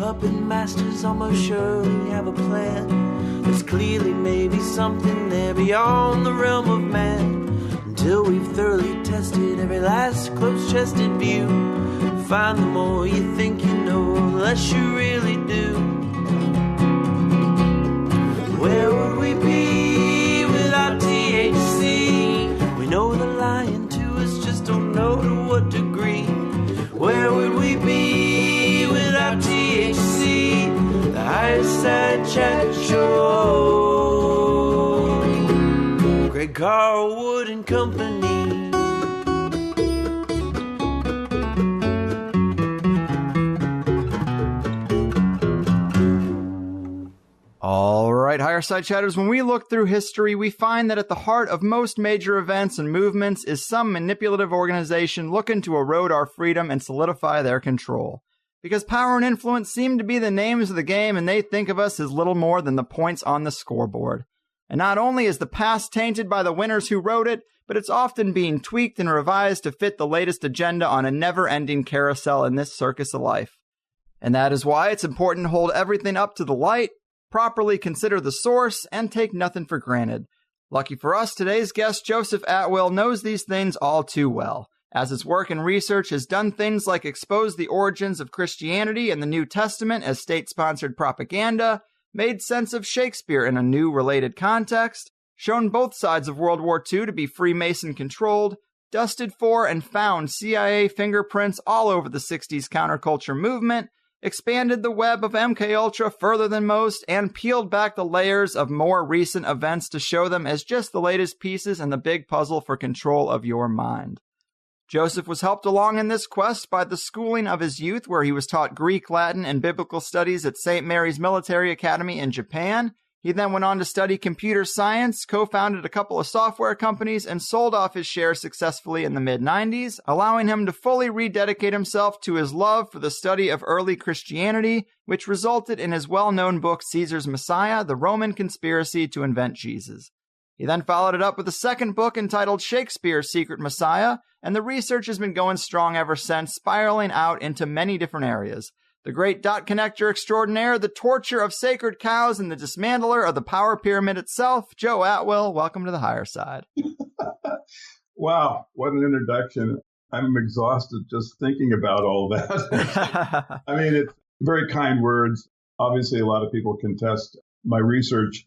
puppet masters almost surely have a plan. There's clearly maybe something there beyond the realm of man. Until we've thoroughly tested every last close-chested view. Find the more you think you know, the less you really do. Where would we be without THC? We know they're lying to us, just don't know to what degree. Where would we be without THC? The Higherside Chat Show. Greg Carlwood and Company. All right, Higherside Chatters, when we look through history, we find that at the heart of most major events and movements is some manipulative organization looking to erode our freedom and solidify their control. Because power and influence seem to be the names of the game, and they think of us as little more than the points on the scoreboard. And not only is the past tainted by the winners who wrote it, but it's often being tweaked and revised to fit the latest agenda on a never-ending carousel in this circus of life. And that is why it's important to hold everything up to the light, properly consider the source, and take nothing for granted. Lucky for us, today's guest, Joseph Atwill, knows these things all too well, as his work and research has done things like expose the origins of Christianity and the New Testament as state-sponsored propaganda, made sense of Shakespeare in a new related context, shown both sides of World War II to be Freemason-controlled, dusted for and found CIA fingerprints all over the 60s counterculture movement, expanded the web of MKUltra further than most, and peeled back the layers of more recent events to show them as just the latest pieces in the big puzzle for control of your mind. Joseph was helped along in this quest by the schooling of his youth, where he was taught Greek, Latin, and biblical studies at St. Mary's Military Academy in Japan. He then went on to study computer science, co-founded a couple of software companies, and sold off his shares successfully in the mid-90s, allowing him to fully rededicate himself to his love for the study of early Christianity, which resulted in his well-known book Caesar's Messiah, The Roman Conspiracy to Invent Jesus. He then followed it up with a second book entitled Shakespeare's Secret Messiah, and the research has been going strong ever since, spiraling out into many different areas. The great dot connector extraordinaire, the torture of sacred cows, and the dismantler of the power pyramid itself, Joe Atwill, welcome to the Higherside. Wow, what an introduction. I'm exhausted just thinking about all that. I mean, it's very kind words. Obviously, a lot of people contest my research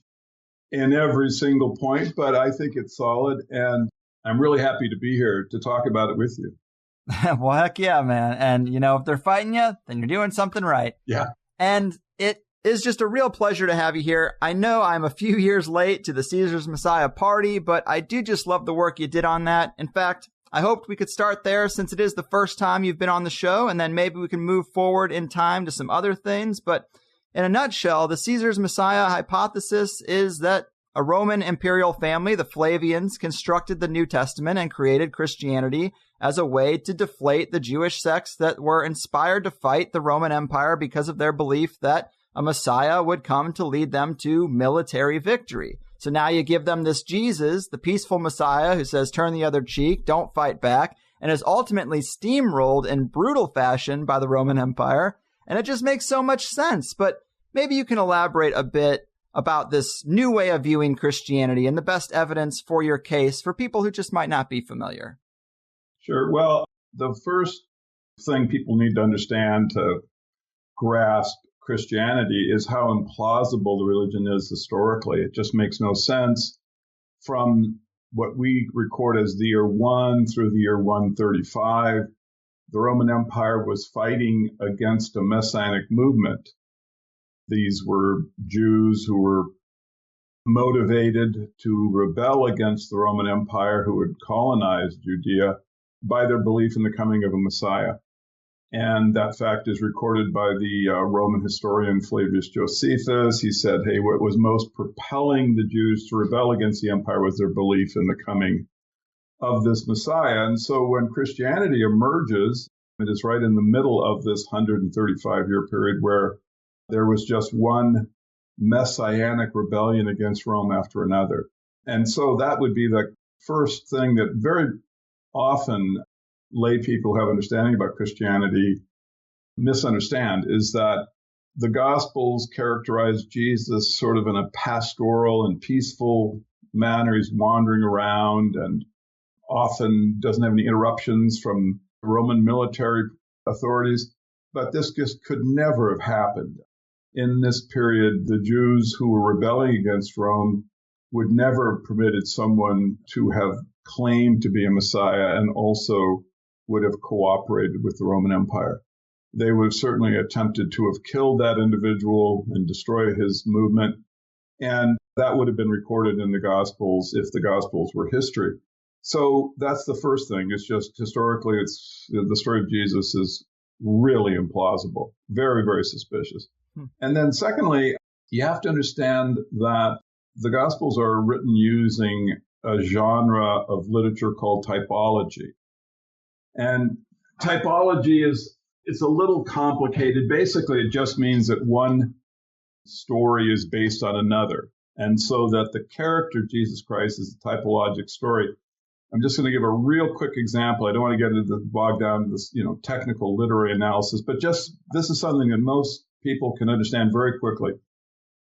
in every single point, but I think it's solid, and I'm really happy to be here to talk about it with you. Well, heck yeah, man. And, you know, if they're fighting you, then you're doing something right. Yeah. And it is just a real pleasure to have you here. I know I'm a few years late to the Caesar's Messiah party, but I do just love the work you did on that. In fact, I hoped we could start there since it is the first time you've been on the show, and then maybe we can move forward in time to some other things. But in a nutshell, the Caesar's Messiah hypothesis is that a Roman imperial family, the Flavians, constructed the New Testament and created Christianity as a way to deflate the Jewish sects that were inspired to fight the Roman Empire because of their belief that a Messiah would come to lead them to military victory. So now you give them this Jesus, the peaceful Messiah who says, turn the other cheek, don't fight back, and is ultimately steamrolled in brutal fashion by the Roman Empire. And it just makes so much sense. But maybe you can elaborate a bit about this new way of viewing Christianity and the best evidence for your case for people who just might not be familiar. Sure. Well, the first thing people need to understand to grasp Christianity is how implausible the religion is historically. It just makes no sense from what we record as the year 1 through the year 135. The Roman Empire was fighting against a messianic movement. These were Jews who were motivated to rebel against the Roman Empire, who had colonized Judea, by their belief in the coming of a Messiah. And that fact is recorded by the Roman historian Flavius Josephus. He said, hey, what was most propelling the Jews to rebel against the empire was their belief in the coming of this Messiah. And so when Christianity emerges, it is right in the middle of this 135-year period where there was just one messianic rebellion against Rome after another. And so that would be the first thing that very often lay people who have understanding about Christianity misunderstand, is that the Gospels characterize Jesus sort of in a pastoral and peaceful manner. He's wandering around and often doesn't have any interruptions from Roman military authorities. But this just could never have happened. In this period, the Jews who were rebelling against Rome would never have permitted someone to have claimed to be a Messiah and also would have cooperated with the Roman Empire. They would have certainly attempted to have killed that individual and destroy his movement. And that would have been recorded in the Gospels if the Gospels were history. So that's the first thing. It's just historically, the story of Jesus is really implausible, very, very suspicious. And then secondly, you have to understand that the Gospels are written using a genre of literature called typology. And typology it's a little complicated. Basically, it just means that one story is based on another. And so that the character Jesus Christ is a typologic story. I'm just going to give a real quick example. I don't want to get into bog down into this, technical literary analysis, but just this is something that most people can understand very quickly.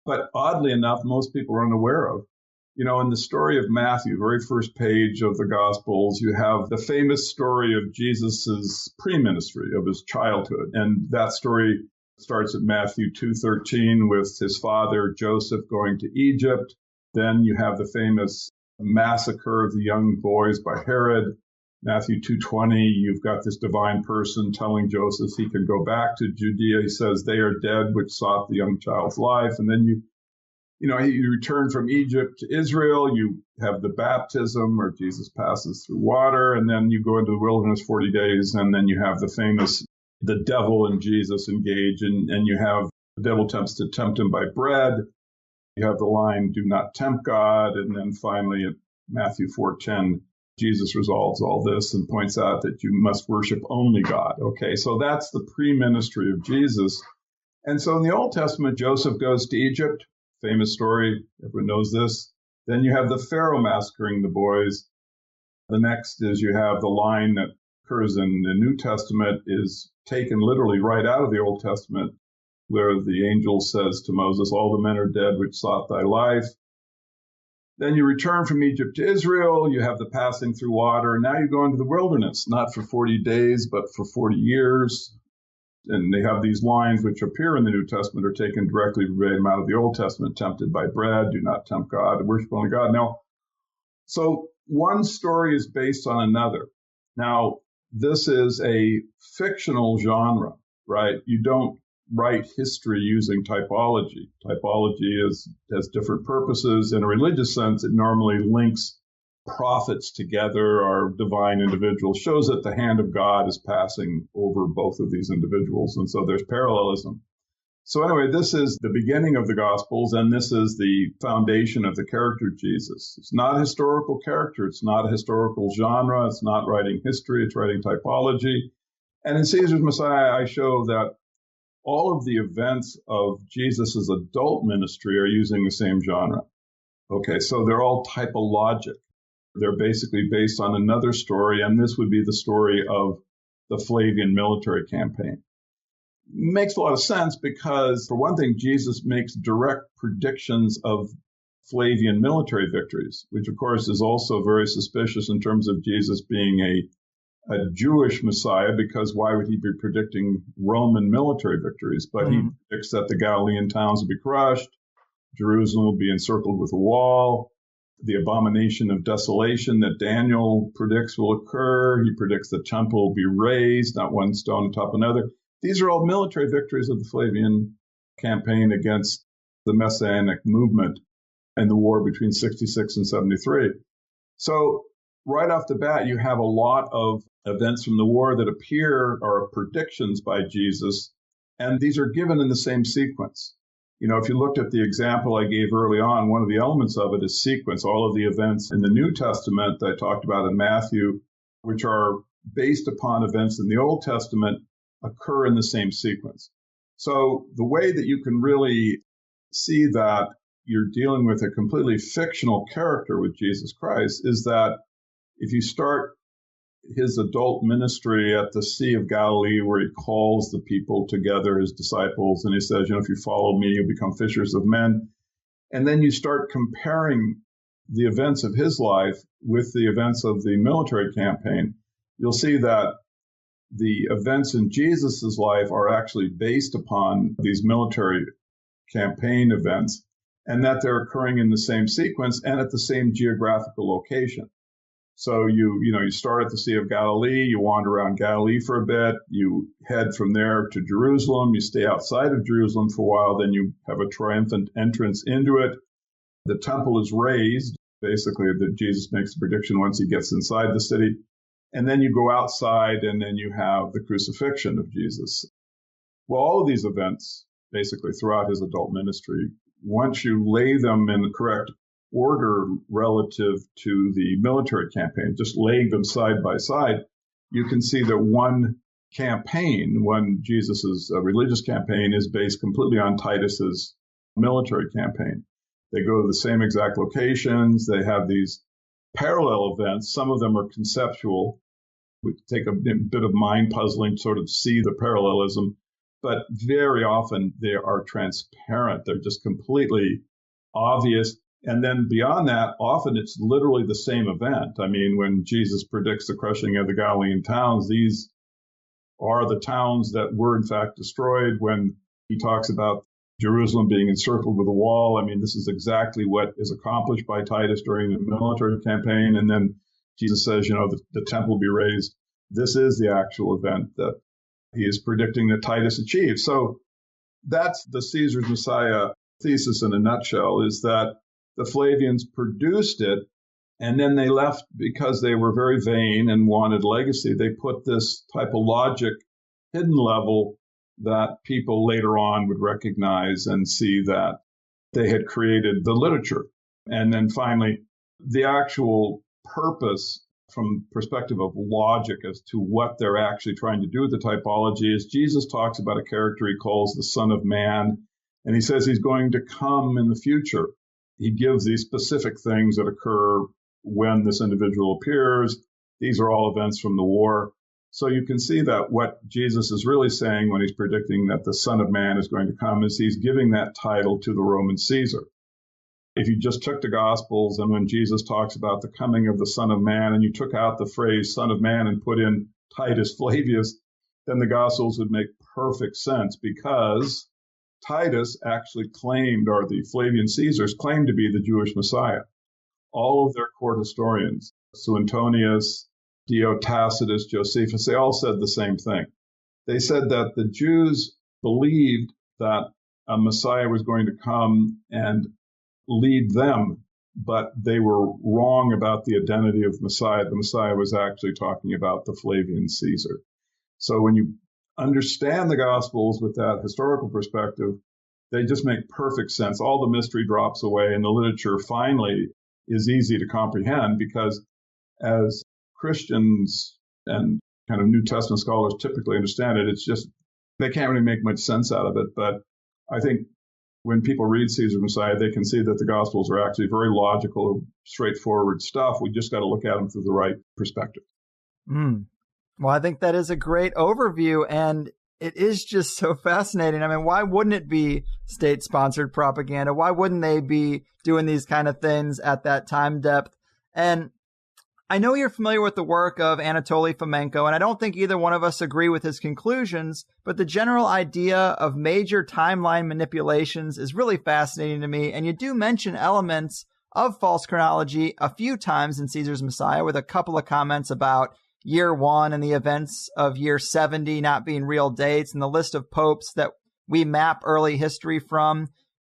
But oddly enough, most people are unaware of. In the story of Matthew, very first page of the Gospels, you have the famous story of Jesus's pre-ministry, of his childhood. And that story starts at Matthew 2:13 with his father Joseph going to Egypt. Then you have the famous massacre of the young boys by Herod. Matthew 2:20, you've got this divine person telling Joseph he can go back to Judea. He says, they are dead which sought the young child's life. And then you return from Egypt to Israel. You have the baptism where Jesus passes through water. And then you go into the wilderness 40 days. And then you have the devil and Jesus engage. And you have the devil attempts to tempt him by bread. You have the line, do not tempt God. And then finally at Matthew 4:10, Jesus resolves all this and points out that you must worship only God. Okay, so that's the pre-ministry of Jesus. And so in the Old Testament, Joseph goes to Egypt. Famous story, everyone knows this. Then you have the Pharaoh massacring the boys. The next is you have the line that occurs in the New Testament is taken literally right out of the Old Testament, where the angel says to Moses, all the men are dead which sought thy life. Then you return from Egypt to Israel. You have the passing through water. And now you go into the wilderness, not for 40 days, but for 40 years. And they have these lines which appear in the New Testament are taken directly verbatim out of the Old Testament, tempted by bread, do not tempt God, worship only God. Now, so one story is based on another. Now, this is a fictional genre, right? You don't write history using typology. Typology has different purposes. In a religious sense, it normally links prophets together or divine individuals, shows that the hand of God is passing over both of these individuals. And so there's parallelism. So anyway, this is the beginning of the Gospels, and this is the foundation of the character of Jesus. It's not a historical character. It's not a historical genre. It's not writing history. It's writing typology. And in Caesar's Messiah, I show that all of the events of Jesus' adult ministry are using the same genre. Okay, so they're all typologic. They're basically based on another story, and this would be the story of the Flavian military campaign. Makes a lot of sense because, for one thing, Jesus makes direct predictions of Flavian military victories, which, of course, is also very suspicious in terms of Jesus being a Jewish Messiah, because why would he be predicting Roman military victories? But he predicts that the Galilean towns will be crushed, Jerusalem will be encircled with a wall, the abomination of desolation that Daniel predicts will occur. He predicts the temple will be raised, not one stone on top of another. These are all military victories of the Flavian campaign against the Messianic movement and the war between 66 and 73. So right off the bat, you have a lot of events from the war that appear are predictions by Jesus, and these are given in the same sequence. If you looked at the example I gave early on, one of the elements of it is sequence. All of the events in the New Testament that I talked about in Matthew, which are based upon events in the Old Testament, occur in the same sequence. So the way that you can really see that you're dealing with a completely fictional character with Jesus Christ is that if you start his adult ministry at the Sea of Galilee, where he calls the people together, his disciples, and he says, if you follow me, you'll become fishers of men. And then you start comparing the events of his life with the events of the military campaign. You'll see that the events in Jesus's life are actually based upon these military campaign events, and that they're occurring in the same sequence and at the same geographical location. So you start at the Sea of Galilee, you wander around Galilee for a bit, you head from there to Jerusalem, you stay outside of Jerusalem for a while, then you have a triumphant entrance into it. The temple is raised, basically, that Jesus makes the prediction once he gets inside the city. And then you go outside, and then you have the crucifixion of Jesus. Well, all of these events, basically, throughout his adult ministry, once you lay them in the correct order relative to the military campaign, just laying them side by side, you can see that one Jesus's religious campaign, is based completely on Titus's military campaign. They go to the same exact locations. They have these parallel events. Some of them are conceptual. We take a bit of mind puzzling to sort of see the parallelism, but very often they are transparent. They're just completely obvious. And then beyond that, often it's literally the same event. I mean, when Jesus predicts the crushing of the Galilean towns, these are the towns that were in fact destroyed. When he talks about Jerusalem being encircled with a wall, I mean, this is exactly what is accomplished by Titus during the military campaign. And then Jesus says, the temple will be raised. This is the actual event that he is predicting that Titus achieved. So that's the Caesar's Messiah thesis in a nutshell, is that the Flavians produced it, and then they left because they were very vain and wanted legacy. They put this typologic hidden level that people later on would recognize and see that they had created the literature. And then finally, the actual purpose from perspective of logic as to what they're actually trying to do with the typology is Jesus talks about a character he calls the Son of Man, and he says he's going to come in the future. He gives these specific things that occur when this individual appears. These are all events from the war. So you can see that what Jesus is really saying when he's predicting that the Son of Man is going to come is he's giving that title to the Roman Caesar. If you just took the Gospels and when Jesus talks about the coming of the Son of Man and you took out the phrase Son of Man and put in Titus Flavius, then the Gospels would make perfect sense, because Titus actually claimed, or the Flavian Caesars claimed, to be the Jewish Messiah. All of their court historians, Suetonius, Dio Tacitus, Josephus, they all said the same thing. They said that the Jews believed that a Messiah was going to come and lead them, but they were wrong about the identity of Messiah. The Messiah was actually talking about the Flavian Caesar. So when you understand the Gospels with that historical perspective, they just make perfect sense. All the mystery drops away, and the literature finally is easy to comprehend, because as Christians and kind of New Testament scholars typically understand it, it's just, they can't really make much sense out of it. But I think when people read Caesar Messiah, they can see that the Gospels are actually very logical, straightforward stuff. We just got to look at them through the right perspective. Well, I think that is a great overview, and it is just so fascinating. I mean, why wouldn't it be state-sponsored propaganda? Why wouldn't they be doing these kind of things at that time depth? And I know you're familiar with the work of Anatoly Fomenko, and I don't think either one of us agree with his conclusions, but the general idea of major timeline manipulations is really fascinating to me. And you do mention elements of false chronology a few times in Caesar's Messiah, with a couple of comments about year 1 and the events of year 70 not being real dates, and the list of popes that we map early history from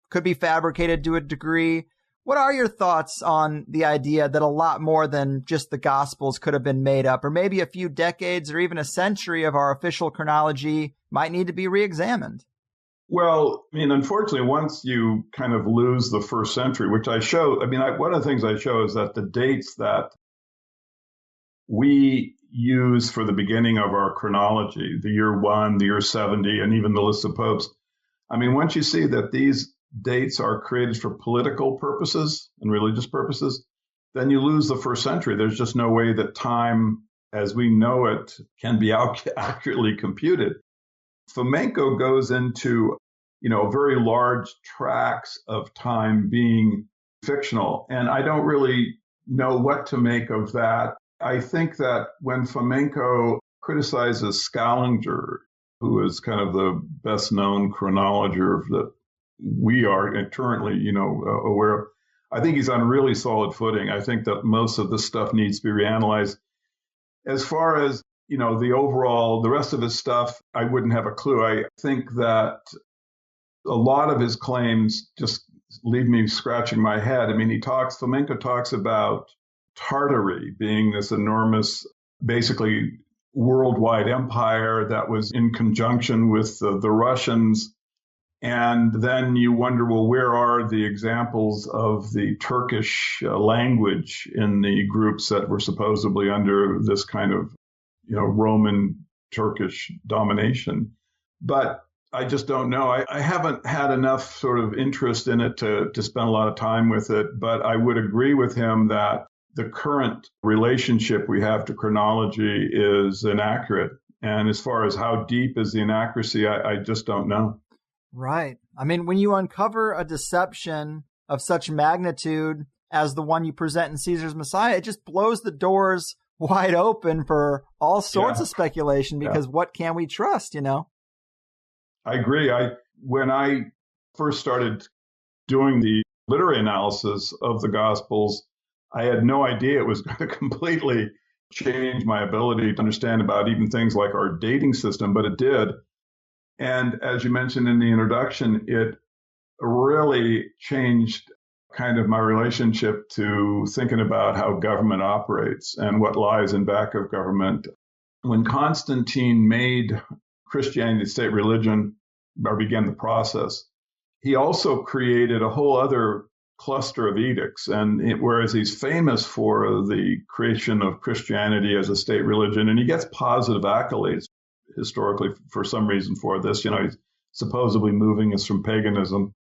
could be fabricated to a degree. What are your thoughts on the idea that a lot more than just the Gospels could have been made up, or maybe a few decades or even a century of our official chronology might need to be reexamined? Well, I mean, unfortunately, once you kind of lose the first century, which I show, one of the things I show is that the dates that we use for the beginning of our chronology, the year 1, the year 70, and even the list of popes, I mean, once you see that these dates are created for political purposes and religious purposes, then you lose the first century. There's just no way that time as we know it can be accurately computed. Flamenco goes into, very large tracts of time being fictional. And I don't really know what to make of that. I think that when flamenco criticizes Scaliger, who is kind of the best known chronologer that we are currently, aware of, I think he's on really solid footing. I think that most of this stuff needs to be reanalyzed. As far as, the rest of his stuff, I wouldn't have a clue. I think that a lot of his claims just leave me scratching my head. I mean, flamenco talks about Tartary being this enormous, basically worldwide empire that was in conjunction with the Russians. And then you wonder, well, where are the examples of the Turkish language in the groups that were supposedly under this kind of, Roman Turkish domination? But I just don't know. I haven't had enough sort of interest in it to spend a lot of time with it. But I would agree with him that the current relationship we have to chronology is inaccurate. And as far as how deep is the inaccuracy, I just don't know. Right. I mean, when you uncover a deception of such magnitude as the one you present in Caesar's Messiah, it just blows the doors wide open for all sorts of speculation, because what can we trust, I agree. When I first started doing the literary analysis of the Gospels, I had no idea it was going to completely change my ability to understand about even things like our dating system, but it did. And as you mentioned in the introduction, it really changed kind of my relationship to thinking about how government operates and what lies in back of government. When Constantine made Christianity the state religion, or began the process, he also created a whole other cluster of edicts. And whereas he's famous for the creation of Christianity as a state religion, and he gets positive accolades historically for some reason for this, he's supposedly moving us from paganism.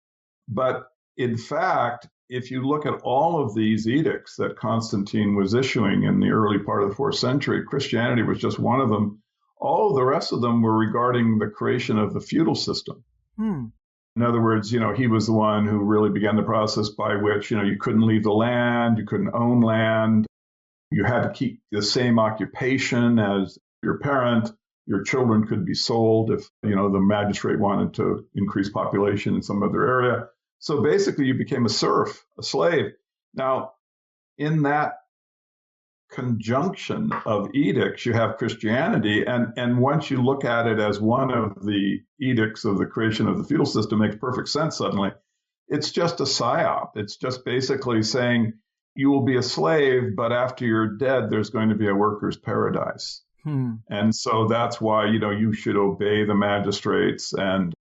But in fact, if you look at all of these edicts that Constantine was issuing in the early part of the 4th century, Christianity was just one of them. All of the rest of them were regarding the creation of the feudal system. In other words, he was the one who really began the process by which, you couldn't leave the land, you couldn't own land, you had to keep the same occupation as your parent, your children could be sold if, the magistrate wanted to increase population in some other area. So basically you became a serf, a slave. Now, in that conjunction of edicts, you have Christianity. And once you look at it as one of the edicts of the creation of the feudal system, makes perfect sense suddenly. It's just a psyop. It's just basically saying you will be a slave, but after you're dead, there's going to be a worker's paradise. And so that's why, you should obey the magistrates and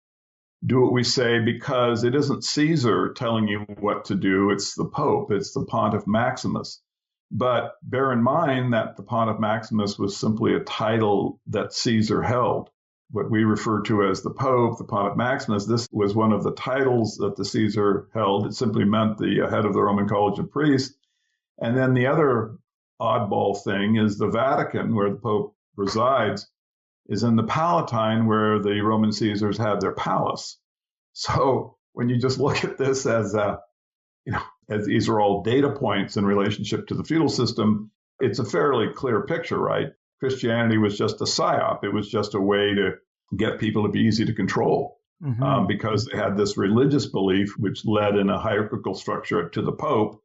do what we say, because it isn't Caesar telling you what to do. It's the Pope. It's the Pontiff Maximus. But bear in mind that the Pontiff Maximus was simply a title that Caesar held. What we refer to as the Pope, the Pontiff Maximus, this was one of the titles that the Caesar held. It simply meant the head of the Roman College of Priests. And then the other oddball thing is the Vatican, where the Pope resides, is in the Palatine, where the Roman Caesars had their palace. So when you just look at this as as these are all data points in relationship to the feudal system, it's a fairly clear picture, right? Christianity was just a psyop. It was just a way to get people to be easy to control, because they had this religious belief, which led in a hierarchical structure to the Pope,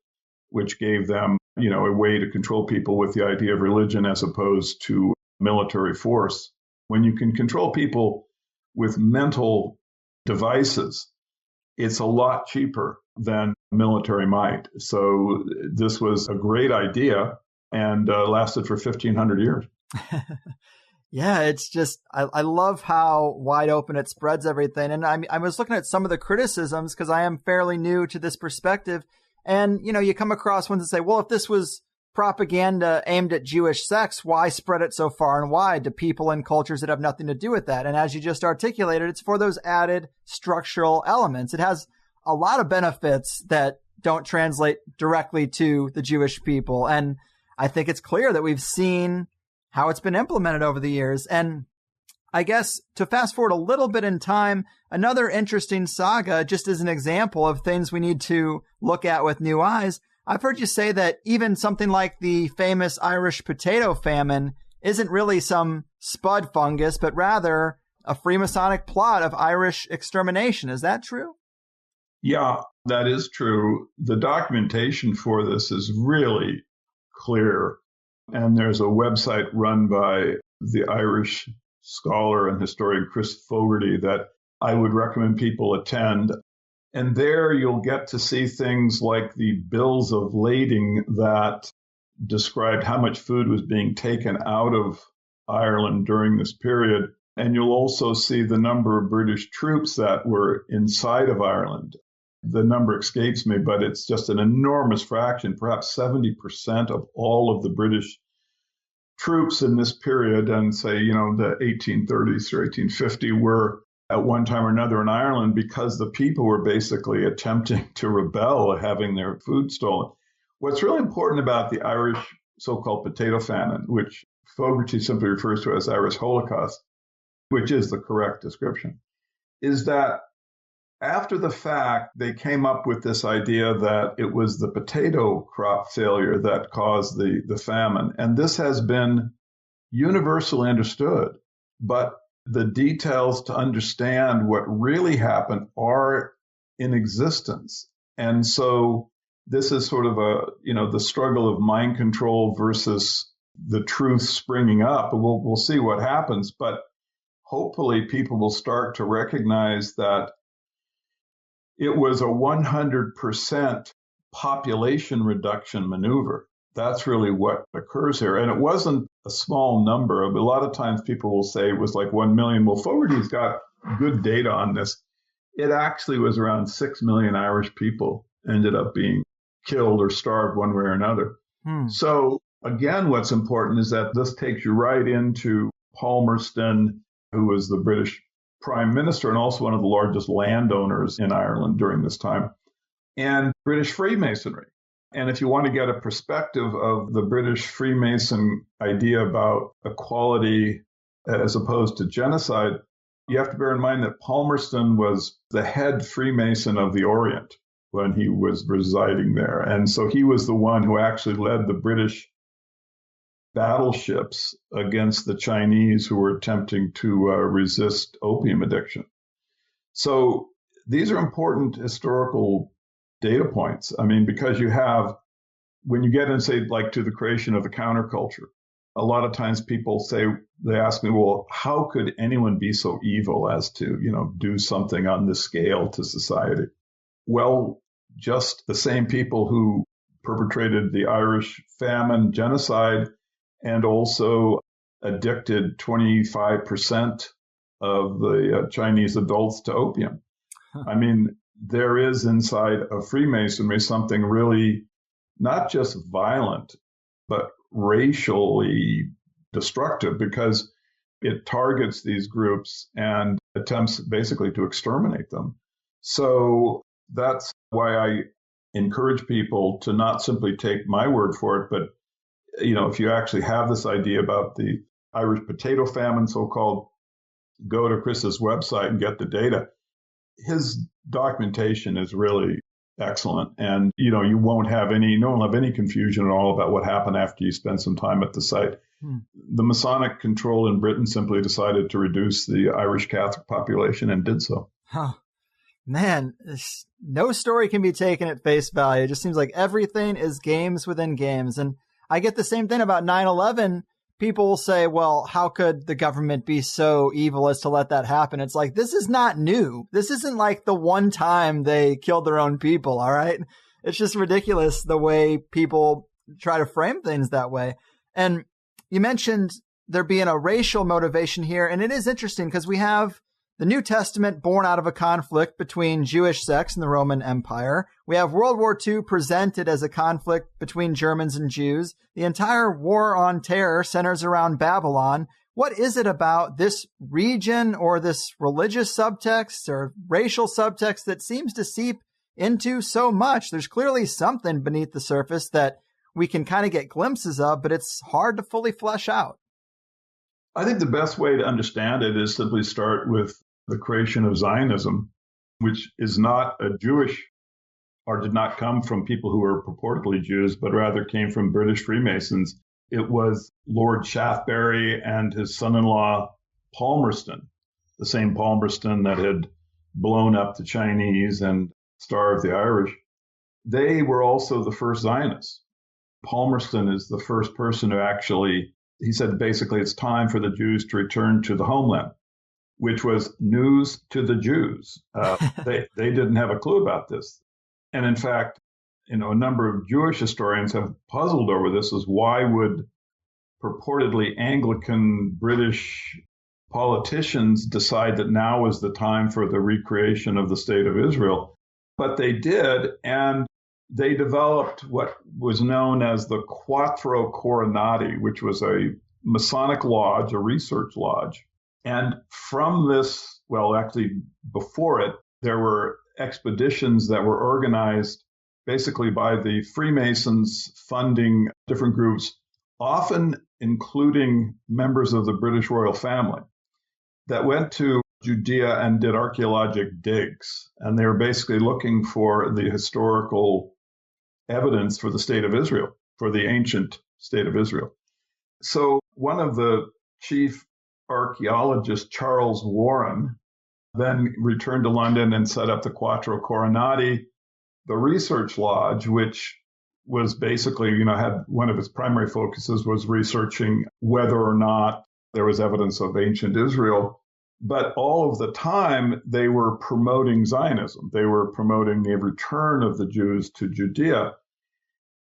which gave them, a way to control people with the idea of religion as opposed to military force. When you can control people with mental devices, it's a lot cheaper than military might. So this was a great idea and lasted for 1,500 years. Yeah, it's just, I love how wide open it spreads everything. And I was looking at some of the criticisms because I am fairly new to this perspective. And, you come across ones that say, well, if this was propaganda aimed at Jewish sects, why spread it so far and wide to people and cultures that have nothing to do with that? And as you just articulated, it's for those added structural elements. It has a lot of benefits that don't translate directly to the Jewish people. And I think it's clear that we've seen how it's been implemented over the years. And I guess to fast forward a little bit in time, another interesting saga, just as an example of things we need to look at with new eyes, I've heard you say that even something like the famous Irish potato famine isn't really some spud fungus, but rather a Freemasonic plot of Irish extermination. Is that true? Yeah, that is true. The documentation for this is really clear. And there's a website run by the Irish scholar and historian Chris Fogarty that I would recommend people attend. And there you'll get to see things like the bills of lading that described how much food was being taken out of Ireland during this period. And you'll also see the number of British troops that were inside of Ireland. The number escapes me, but it's just an enormous fraction, perhaps 70% of all of the British troops in this period, and say, the 1830s or 1850 were at one time or another in Ireland because the people were basically attempting to rebel, having their food stolen. What's really important about the Irish so-called potato famine, which Fogarty simply refers to as Irish Holocaust, which is the correct description, is that after the fact, they came up with this idea that it was the potato crop failure that caused the famine. And this has been universally understood. But the details to understand what really happened are in existence. And so this is sort of the struggle of mind control versus the truth springing up. We'll see what happens. But hopefully people will start to recognize that it was a 100% population reduction maneuver. That's really what occurs here. And it wasn't a small number. A lot of times people will say it was like 1 million. Well, Fogarty's got good data on this. It actually was around 6 million Irish people ended up being killed or starved one way or another. So again, what's important is that this takes you right into Palmerston, who was the British Prime Minister and also one of the largest landowners in Ireland during this time, and British Freemasonry. And if you want to get a perspective of the British Freemason idea about equality as opposed to genocide, you have to bear in mind that Palmerston was the head Freemason of the Orient when he was residing there. And so he was the one who actually led the British battleships against the Chinese who were attempting to resist opium addiction. So these are important historical data points. I mean, because you have, when you get in, say, like to the creation of the counterculture, a lot of times people say, they ask me, well, how could anyone be so evil as to, do something on this scale to society? Well, just the same people who perpetrated the Irish famine genocide and also addicted 25% of the Chinese adults to opium. I mean, there is inside of Freemasonry something really not just violent, but racially destructive, because it targets these groups and attempts basically to exterminate them. So that's why I encourage people to not simply take my word for it, but if you actually have this idea about the Irish potato famine, so-called, go to Chris's website and get the data. His documentation is really excellent. And, no one will have any confusion at all about what happened after you spend some time at the site. The Masonic control in Britain simply decided to reduce the Irish Catholic population and did so. Huh. Man, no story can be taken at face value. It just seems like everything is games within games. And I get the same thing about 9/11. People will say, well, how could the government be so evil as to let that happen? It's like, this is not new. This isn't like the one time they killed their own people, all right? It's just ridiculous the way people try to frame things that way. And you mentioned there being a racial motivation here, and it is interesting because we have the New Testament born out of a conflict between Jewish sects and the Roman Empire. We have World War II presented as a conflict between Germans and Jews. The entire war on terror centers around Babylon. What is it about this region or this religious subtext or racial subtext that seems to seep into so much? There's clearly something beneath the surface that we can kind of get glimpses of, but it's hard to fully flesh out. I think the best way to understand it is simply start with the creation of Zionism, which is not a Jewish or did not come from people who were purportedly Jews, but rather came from British Freemasons. It was Lord Shaftesbury and his son-in-law Palmerston, the same Palmerston that had blown up the Chinese and starved the Irish. They were also the first Zionists. Palmerston is the first person who actually, he said basically it's time for the Jews to return to the homeland, which was news to the Jews. They didn't have a clue about this. And in fact, a number of Jewish historians have puzzled over this, is why would purportedly Anglican British politicians decide that now is the time for the recreation of the state of Israel? But they did, and they developed what was known as the Quattro Coronati, which was a Masonic lodge, a research lodge. And from this, well, actually before it, there were expeditions that were organized basically by the Freemasons funding different groups, often including members of the British royal family, that went to Judea and did archaeologic digs. And they were basically looking for the historical evidence for the state of Israel, for the ancient state of Israel. So one of the chief archaeologists, Charles Warren, then returned to London and set up the Quattro Coronati, the research lodge, which was basically, had one of its primary focuses was researching whether or not there was evidence of ancient Israel. But all of the time, they were promoting Zionism. They were promoting the return of the Jews to Judea.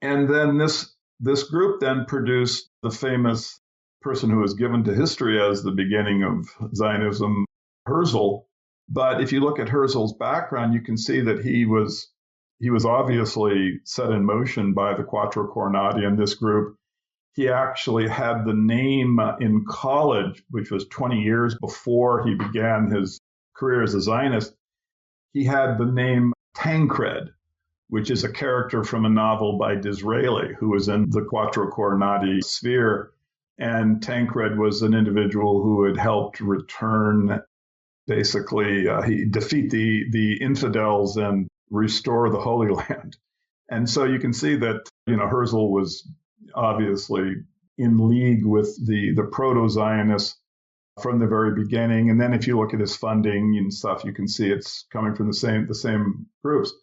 And then this group then produced the famous person who was given to history as the beginning of Zionism, Herzl. But if you look at Herzl's background, you can see that he was obviously set in motion by the Quattro Coronati and this group. He actually had the name in college, which was 20 years before he began his career as a Zionist. He had the name Tancred, which is a character from a novel by Disraeli, who was in the Quattro Coronati sphere. And Tancred was an individual who had helped return, basically, he defeat the infidels and restore the Holy Land. And so you can see that, Herzl was obviously in league with the proto-Zionists from the very beginning. And then if you look at his funding and stuff, you can see it's coming from the same groups.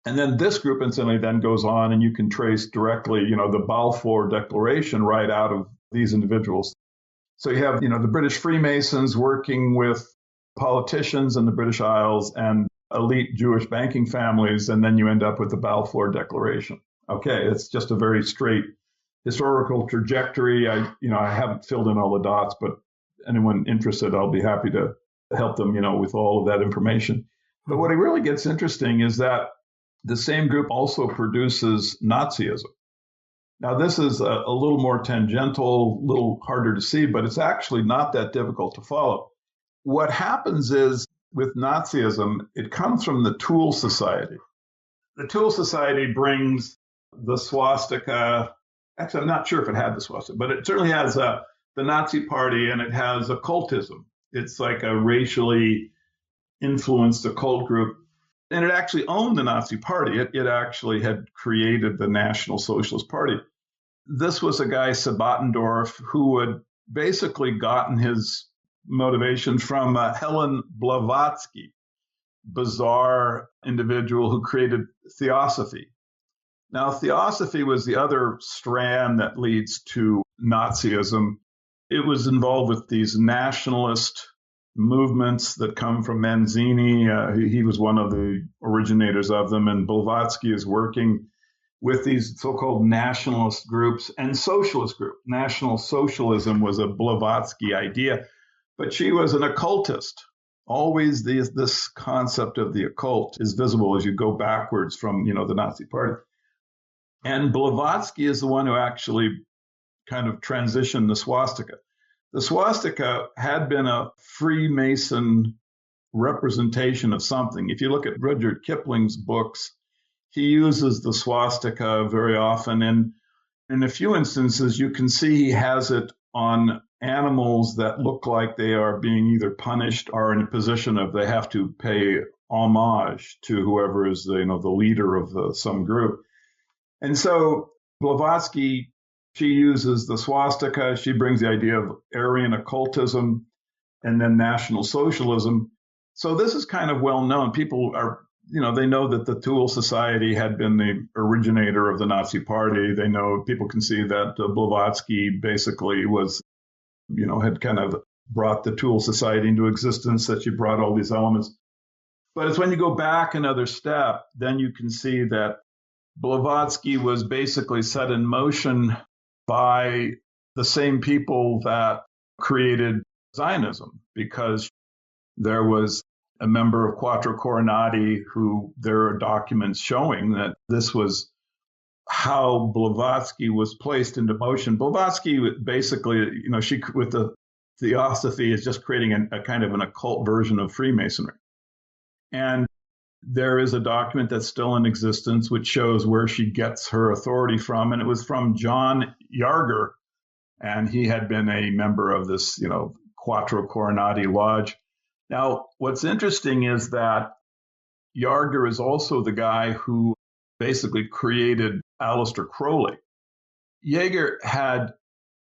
And then this group incidentally then goes on, and you can trace directly, the Balfour Declaration right out of these individuals. So you have, the British Freemasons working with politicians in the British Isles and elite Jewish banking families, and then you end up with the Balfour Declaration. Okay, it's just a very straight historical trajectory. I haven't filled in all the dots, but anyone interested, I'll be happy to help them, with all of that information. But what really gets interesting is that the same group also produces Nazism. Now, this is a little more tangential, a little harder to see, but it's actually not that difficult to follow. What happens is with Nazism, it comes from the Tool Society. The Tool Society brings the swastika. Actually, I'm not sure if it had the swastika, but it certainly has the Nazi Party, and it has occultism. It's like a racially influenced occult group. And it actually owned the Nazi Party. It actually had created the National Socialist Party. This was a guy, Sabbatendorf, who had basically gotten his motivation from Helen Blavatsky, bizarre individual who created Theosophy. Now, Theosophy was the other strand that leads to Nazism. It was involved with these nationalist movements that come from Manzini. He was one of the originators of them, and Blavatsky is working with these so-called nationalist groups and socialist groups. National socialism was a Blavatsky idea, but she was an occultist. Always this concept of the occult is visible as you go backwards from, the Nazi Party. And Blavatsky is the one who actually kind of transitioned the swastika. The swastika had been a Freemason representation of something. If you look at Rudyard Kipling's books, he uses the swastika very often. And in a few instances, you can see he has it on animals that look like they are being either punished or in a position of they have to pay homage to whoever is the leader of some group. And so Blavatsky, she uses the swastika. She brings the idea of Aryan occultism and then National Socialism. So this is kind of well known. People are, they know that the Thule Society had been the originator of the Nazi Party. They know, people can see that Blavatsky basically was, had kind of brought the Thule Society into existence, that she brought all these elements. But it's when you go back another step, then you can see that Blavatsky was basically set in motion by the same people that created Zionism, because there was a member of Quattro Coronati who there are documents showing that this was how Blavatsky was placed into motion. Blavatsky basically, she with the Theosophy is just creating a kind of an occult version of Freemasonry. And there is a document that's still in existence which shows where she gets her authority from, and it was from John Yarger, and he had been a member of this, Quattro Coronati Lodge. Now, what's interesting is that Yarger is also the guy who basically created Aleister Crowley. Jaeger had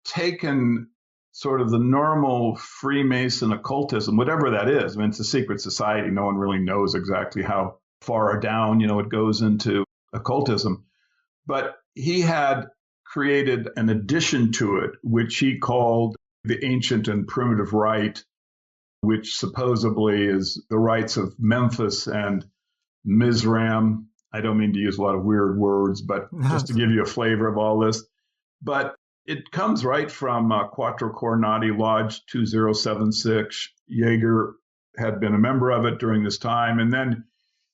taken sort of the normal Freemason occultism, whatever that is. I mean, it's a secret society. No one really knows exactly how far down, it goes into occultism. But he had created an addition to it, which he called the ancient and primitive rite, which supposedly is the rites of Memphis and Mizraim. I don't mean to use a lot of weird words, but just to give you a flavor of all this. But it comes right from Quattro Coronati Lodge 2076. Jaeger had been a member of it during this time. And then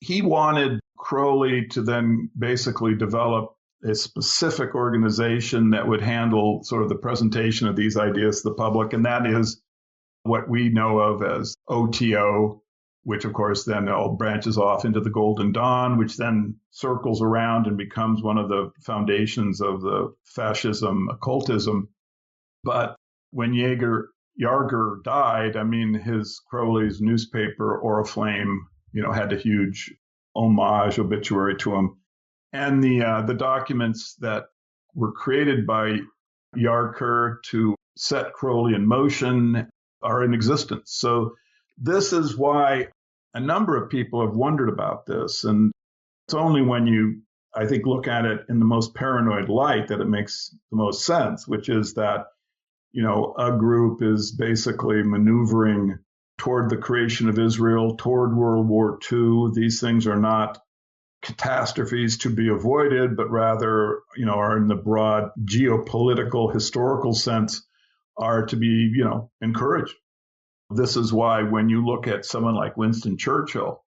he wanted Crowley to then basically develop a specific organization that would handle sort of the presentation of these ideas to the public. And that is what we know of as OTO, which of course then all branches off into the Golden Dawn, which then circles around and becomes one of the foundations of the fascism, occultism. But when Yarger died, his Crowley's newspaper, Oriflame, had a huge homage obituary to him. And the documents that were created by Yarger to set Crowley in motion are in existence. So this is why a number of people have wondered about this. And it's only when you, I think, look at it in the most paranoid light that it makes the most sense, which is that, a group is basically maneuvering toward the creation of Israel, toward World War II. These things are not catastrophes to be avoided, but rather, are in the broad geopolitical, historical sense, are to be, encouraged. This is why when you look at someone like Winston Churchill,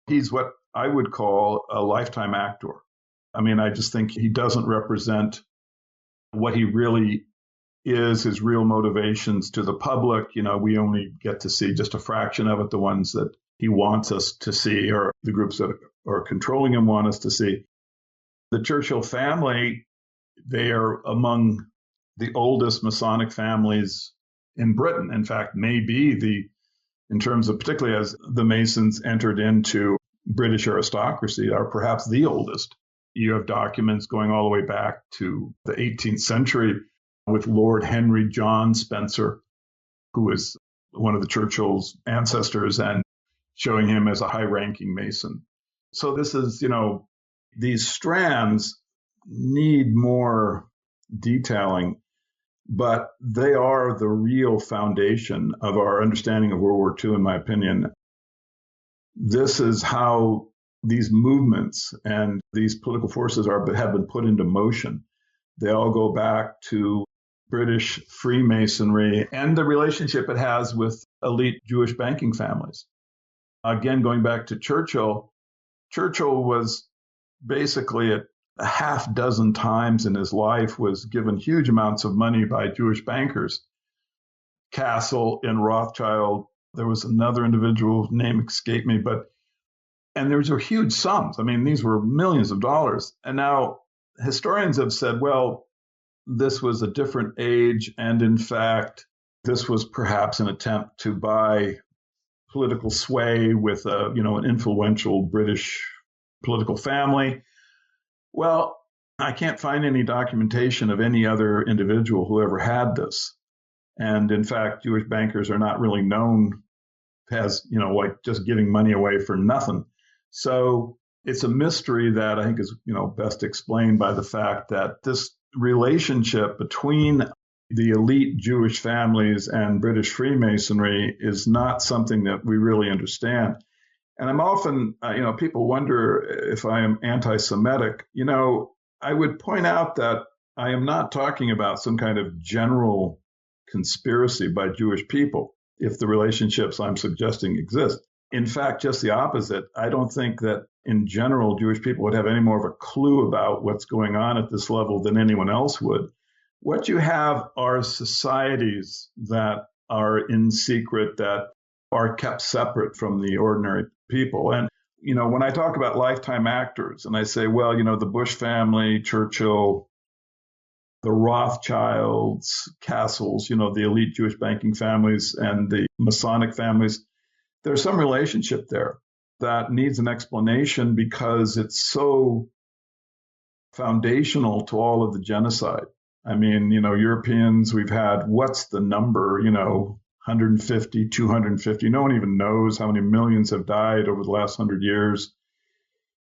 he's what I would call a lifetime actor. I just think he doesn't represent what he really is, his real motivations to the public. We only get to see just a fraction of it, the ones that he wants us to see, or the groups that are controlling him want us to see. The Churchill family, they are among the oldest Masonic families in Britain. In fact, may be in terms of particularly as the Masons entered into British aristocracy, are perhaps the oldest. You have documents going all the way back to the 18th century with Lord Henry John Spencer, who is one of the Churchill's ancestors, and showing him as a high-ranking Mason. So this is, these strands need more detailing, but they are the real foundation of our understanding of World War II, in my opinion. This is how these movements and these political forces have been put into motion. They all go back to British Freemasonry and the relationship it has with elite Jewish banking families. Again, going back to Churchill was basically a half dozen times in his life was given huge amounts of money by Jewish bankers. Castle and Rothschild, there was another individual, name escaped me, and those were huge sums. These were millions of dollars. And now historians have said, well, this was a different age. And in fact, this was perhaps an attempt to buy political sway with an influential British political family. Well, I can't find any documentation of any other individual who ever had this. And in fact, Jewish bankers are not really known as, like just giving money away for nothing. So it's a mystery that I think is, best explained by the fact that this relationship between the elite Jewish families and British Freemasonry is not something that we really understand. And I'm often, people wonder if I am anti-Semitic. I would point out that I am not talking about some kind of general conspiracy by Jewish people, if the relationships I'm suggesting exist. In fact, just the opposite. I don't think that in general, Jewish people would have any more of a clue about what's going on at this level than anyone else would. What you have are societies that are in secret, that are kept separate from the ordinary people. And, when I talk about lifetime actors and I say, well, the Bush family, Churchill, the Rothschilds, Castles, the elite Jewish banking families and the Masonic families, there's some relationship there that needs an explanation because it's so foundational to all of the genocide. I mean, Europeans, we've had, what's the number, 150, 250. No one even knows how many millions have died over the last 100 years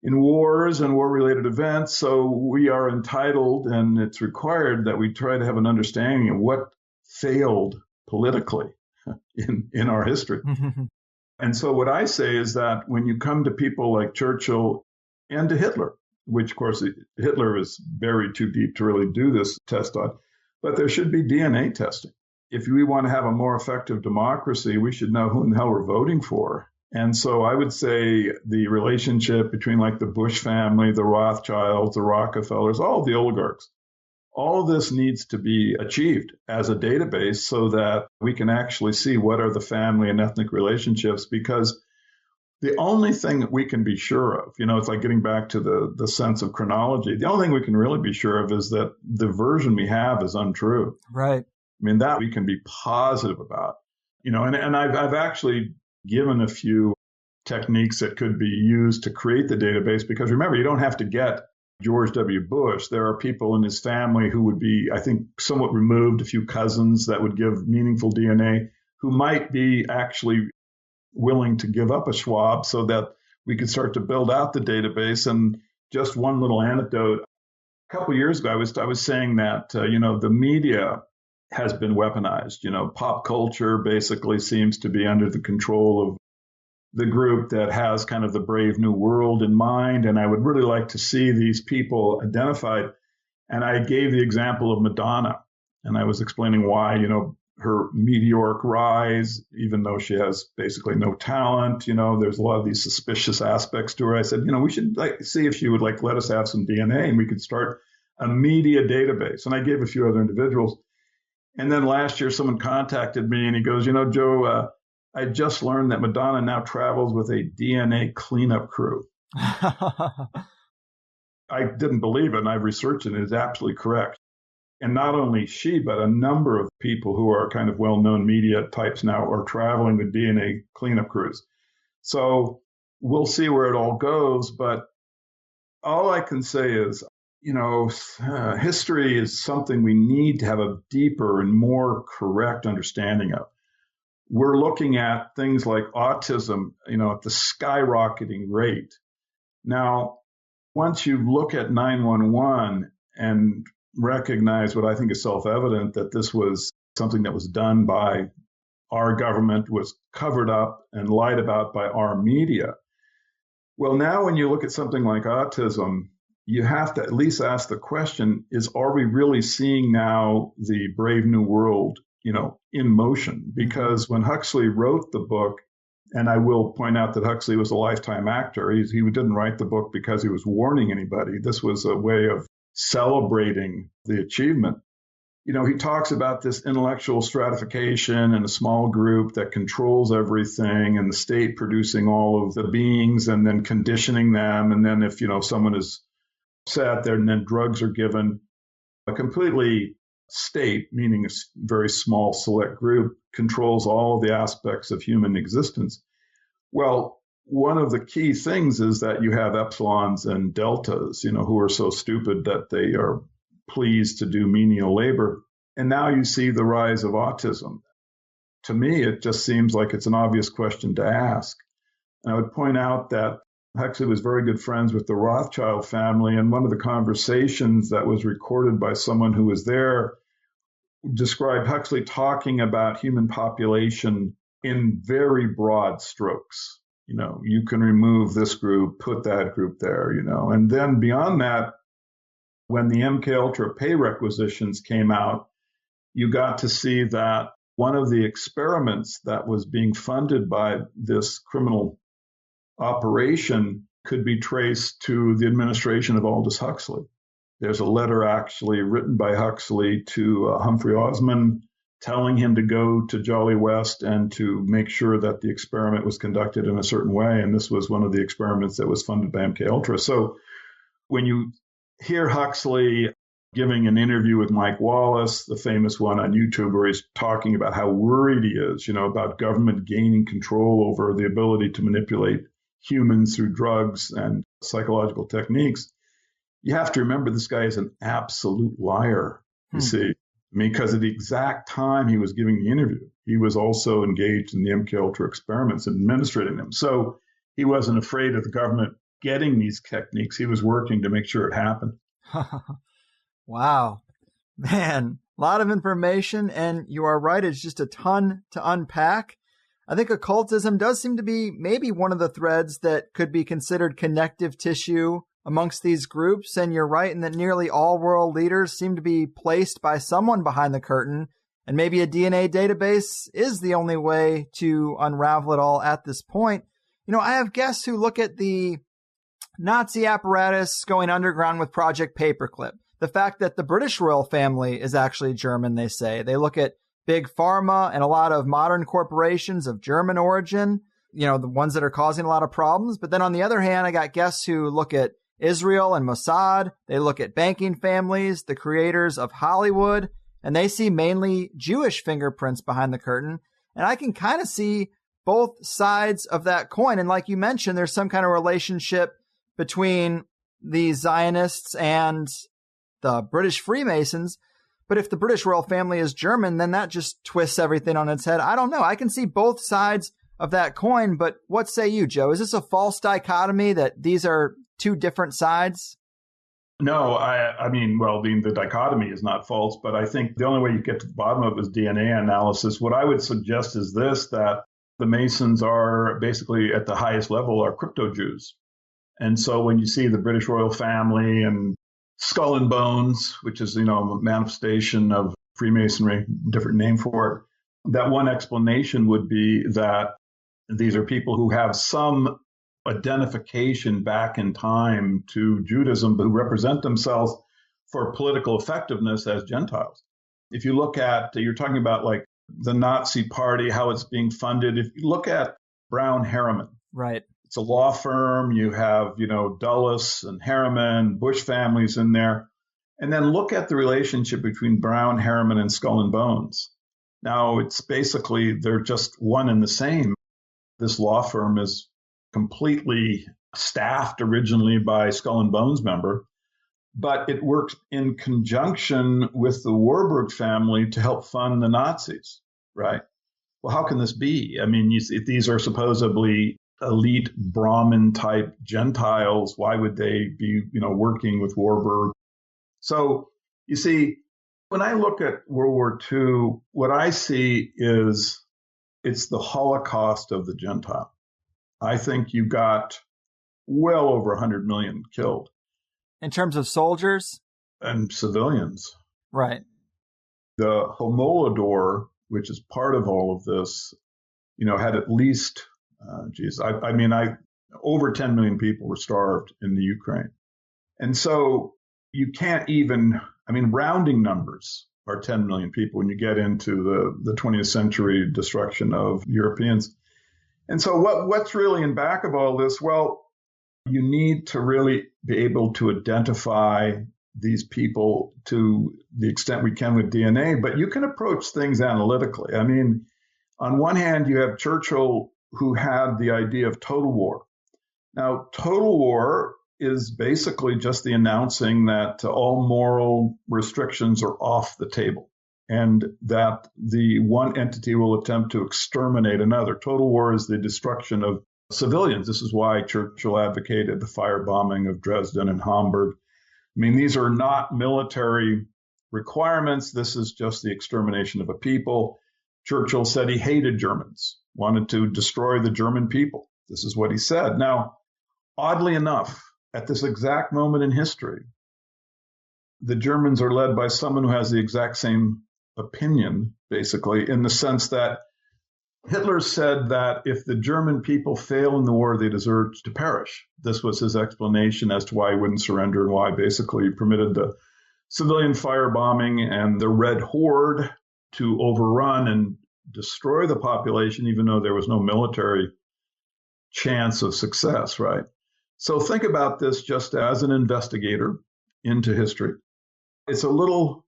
in wars and war-related events. So we are entitled, and it's required that we try to have an understanding of what failed politically in our history. And so what I say is that when you come to people like Churchill and to Hitler, which, of course, Hitler is buried too deep to really do this test on, but there should be DNA testing. If we want to have a more effective democracy, we should know who in the hell we're voting for. And so I would say the relationship between like the Bush family, the Rothschilds, the Rockefellers, all of the oligarchs, all of this needs to be achieved as a database so that we can actually see what are the family and ethnic relationships, because the only thing that we can be sure of, it's like getting back to the sense of chronology. The only thing we can really be sure of is that the version we have is untrue. Right. I mean, that we can be positive about, and I've actually given a few techniques that could be used to create the database, because remember, you don't have to get George W. Bush. There are people in his family who would be, I think, somewhat removed, a few cousins that would give meaningful DNA, who might be actually willing to give up a Schwab so that we could start to build out the database. And just one little anecdote. A couple of years ago, I was saying that, the media has been weaponized. Pop culture basically seems to be under the control of the group that has kind of the Brave New World in mind. And I would really like to see these people identified. And I gave the example of Madonna. And I was explaining why, her meteoric rise, even though she has basically no talent, there's a lot of these suspicious aspects to her. I said, we should see if she would let us have some DNA and we could start a media database. And I gave a few other individuals. And then last year, someone contacted me and he goes, Joe, I just learned that Madonna now travels with a DNA cleanup crew. I didn't believe it, and I've researched it, and it's absolutely correct. And not only she, but a number of people who are kind of well-known media types now are traveling with DNA cleanup crews. So we'll see where it all goes. But all I can say is, history is something we need to have a deeper and more correct understanding of. We're looking at things like autism, at the skyrocketing rate. Now, once you look at 911 and recognize what I think is self-evident, that this was something that was done by our government, was covered up and lied about by our media. Well, now when you look at something like autism, you have to at least ask the question, are we really seeing now the Brave New World, in motion? Because when Huxley wrote the book, and I will point out that Huxley was a lifetime actor, he didn't write the book because he was warning anybody. This was a way of celebrating the achievement. He talks about this intellectual stratification and a small group that controls everything, and the state producing all of the beings and then conditioning them. And then if, someone is sat there and then drugs are given, completely state, meaning a very small select group, controls all of the aspects of human existence. Well, one of the key things is that you have epsilons and deltas, who are so stupid that they are pleased to do menial labor. And now you see the rise of autism. To me, it just seems like it's an obvious question to ask. And I would point out that Huxley was very good friends with the Rothschild family, and one of the conversations that was recorded by someone who was there described Huxley talking about human population in very broad strokes. You can remove this group, put that group there, and then beyond that, when the MKUltra pay requisitions came out, you got to see that one of the experiments that was being funded by this criminal operation could be traced to the administration of Aldous Huxley. There's a letter actually written by Huxley to Humphrey Osmond telling him to go to Jolly West and to make sure that the experiment was conducted in a certain way. And this was one of the experiments that was funded by MKUltra. So when you hear Huxley giving an interview with Mike Wallace, the famous one on YouTube, where he's talking about how worried he is, about government gaining control over the ability to manipulate humans through drugs and psychological techniques, you have to remember this guy is an absolute liar, you see. Because at the exact time he was giving the interview, he was also engaged in the MKUltra experiments and administrating them. So he wasn't afraid of the government getting these techniques. He was working to make sure it happened. Wow. Man, a lot of information, and you are right, it's just a ton to unpack. I think occultism does seem to be maybe one of the threads that could be considered connective tissue amongst these groups, and you're right in that nearly all world leaders seem to be placed by someone behind the curtain, and maybe a DNA database is the only way to unravel it all at this point. I have guests who look at the Nazi apparatus going underground with Project Paperclip, the fact that the British royal family is actually German, they say. They look at Big Pharma and a lot of modern corporations of German origin, the ones that are causing a lot of problems. But then on the other hand, I got guests who look at Israel and Mossad. They look at banking families, the creators of Hollywood, and they see mainly Jewish fingerprints behind the curtain. And I can kind of see both sides of that coin. And like you mentioned, there's some kind of relationship between the Zionists and the British Freemasons. But if the British royal family is German, then that just twists everything on its head. I don't know. I can see both sides of that coin. But what say you, Joe? Is this a false dichotomy that these are two different sides? No, the dichotomy is not false, but I think the only way you get to the bottom of it is DNA analysis. What I would suggest is this, that the Masons are basically at the highest level are crypto Jews. And so when you see the British royal family and Skull and Bones, which is, a manifestation of Freemasonry, different name for it, that one explanation would be that these are people who have some identification back in time to Judaism, but who represent themselves for political effectiveness as Gentiles. If you look at, you're talking about like the Nazi Party, how it's being funded. If you look at Brown Harriman, right? It's a law firm. You have, Dulles and Harriman, Bush families in there. And then look at the relationship between Brown, Harriman, and Skull and Bones. Now, it's basically, they're just one and the same. This law firm is completely staffed originally by Skull and Bones member, but it works in conjunction with the Warburg family to help fund the Nazis, right? Well, how can this be? I mean, if these are supposedly elite Brahmin type Gentiles, why would they be, working with Warburg? So you see, when I look at World War II, what I see is it's the Holocaust of the Gentile. I think you got well over 100 million killed. In terms of soldiers? And civilians. Right. The Homolodor, which is part of all of this, had at least, over 10 million people were starved in the Ukraine. And so you can't even, rounding numbers are 10 million people when you get into the 20th century destruction of Europeans. And so what's really in back of all this? Well, you need to really be able to identify these people to the extent we can with DNA, but you can approach things analytically. I mean, on one hand, you have Churchill, who had the idea of total war. Now, total war is basically just the announcing that all moral restrictions are off the table and that the one entity will attempt to exterminate another. Total war is the destruction of civilians. This is why Churchill advocated the firebombing of Dresden and Hamburg. I mean, these are not military requirements. This is just the extermination of a people. Churchill said he hated Germans, wanted to destroy the German people. This is what he said. Now, oddly enough, at this exact moment in history, the Germans are led by someone who has the exact same opinion, basically, in the sense that Hitler said that if the German people fail in the war, they deserve to perish. This was his explanation as to why he wouldn't surrender and why basically he permitted the civilian firebombing and the Red Horde to overrun and destroy the population, even though there was no military chance of success, right? So think about this just as an investigator into history. It's a little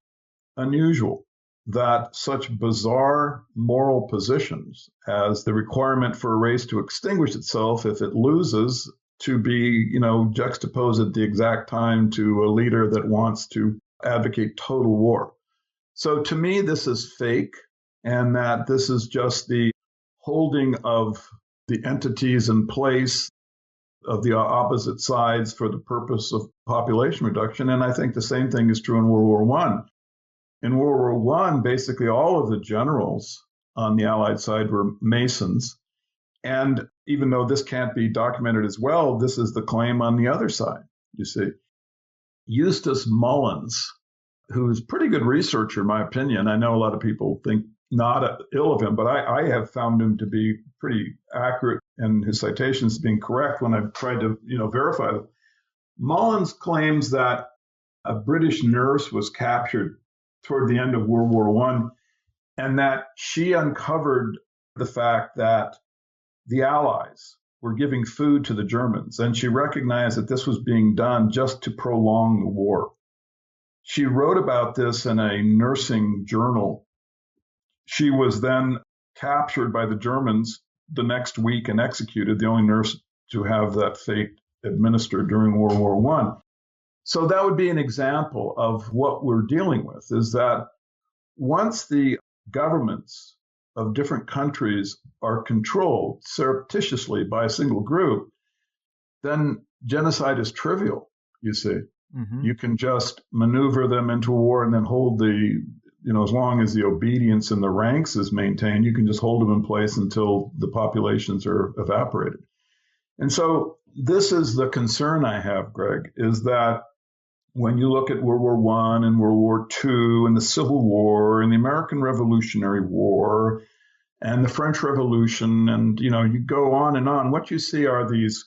unusual that such bizarre moral positions as the requirement for a race to extinguish itself if it loses to be, juxtaposed at the exact time to a leader that wants to advocate total war. So to me, this is fake, and that this is just the holding of the entities in place of the opposite sides for the purpose of population reduction. And I think the same thing is true in World War I. In World War I, basically all of the generals on the Allied side were Masons. And even though this can't be documented as well, this is the claim on the other side, you see. Eustace Mullins, who's a pretty good researcher, in my opinion. I know a lot of people think not ill of him, but I have found him to be pretty accurate and his citations being correct when I've tried to, verify them. Mullins claims that a British nurse was captured toward the end of World War I, and that she uncovered the fact that the Allies were giving food to the Germans, and she recognized that this was being done just to prolong the war. She wrote about this in a nursing journal. She was then captured by the Germans the next week and executed, the only nurse to have that fate administered during World War I. So that would be an example of what we're dealing with, is that once the governments of different countries are controlled surreptitiously by a single group, then genocide is trivial, you see. Mm-hmm. You can just maneuver them into war and then hold as long as the obedience in the ranks is maintained, you can just hold them in place until the populations are evaporated. And so this is the concern I have, Greg, is that when you look at World War I and World War II and the Civil War and the American Revolutionary War and the French Revolution, and, you go on and on, what you see are these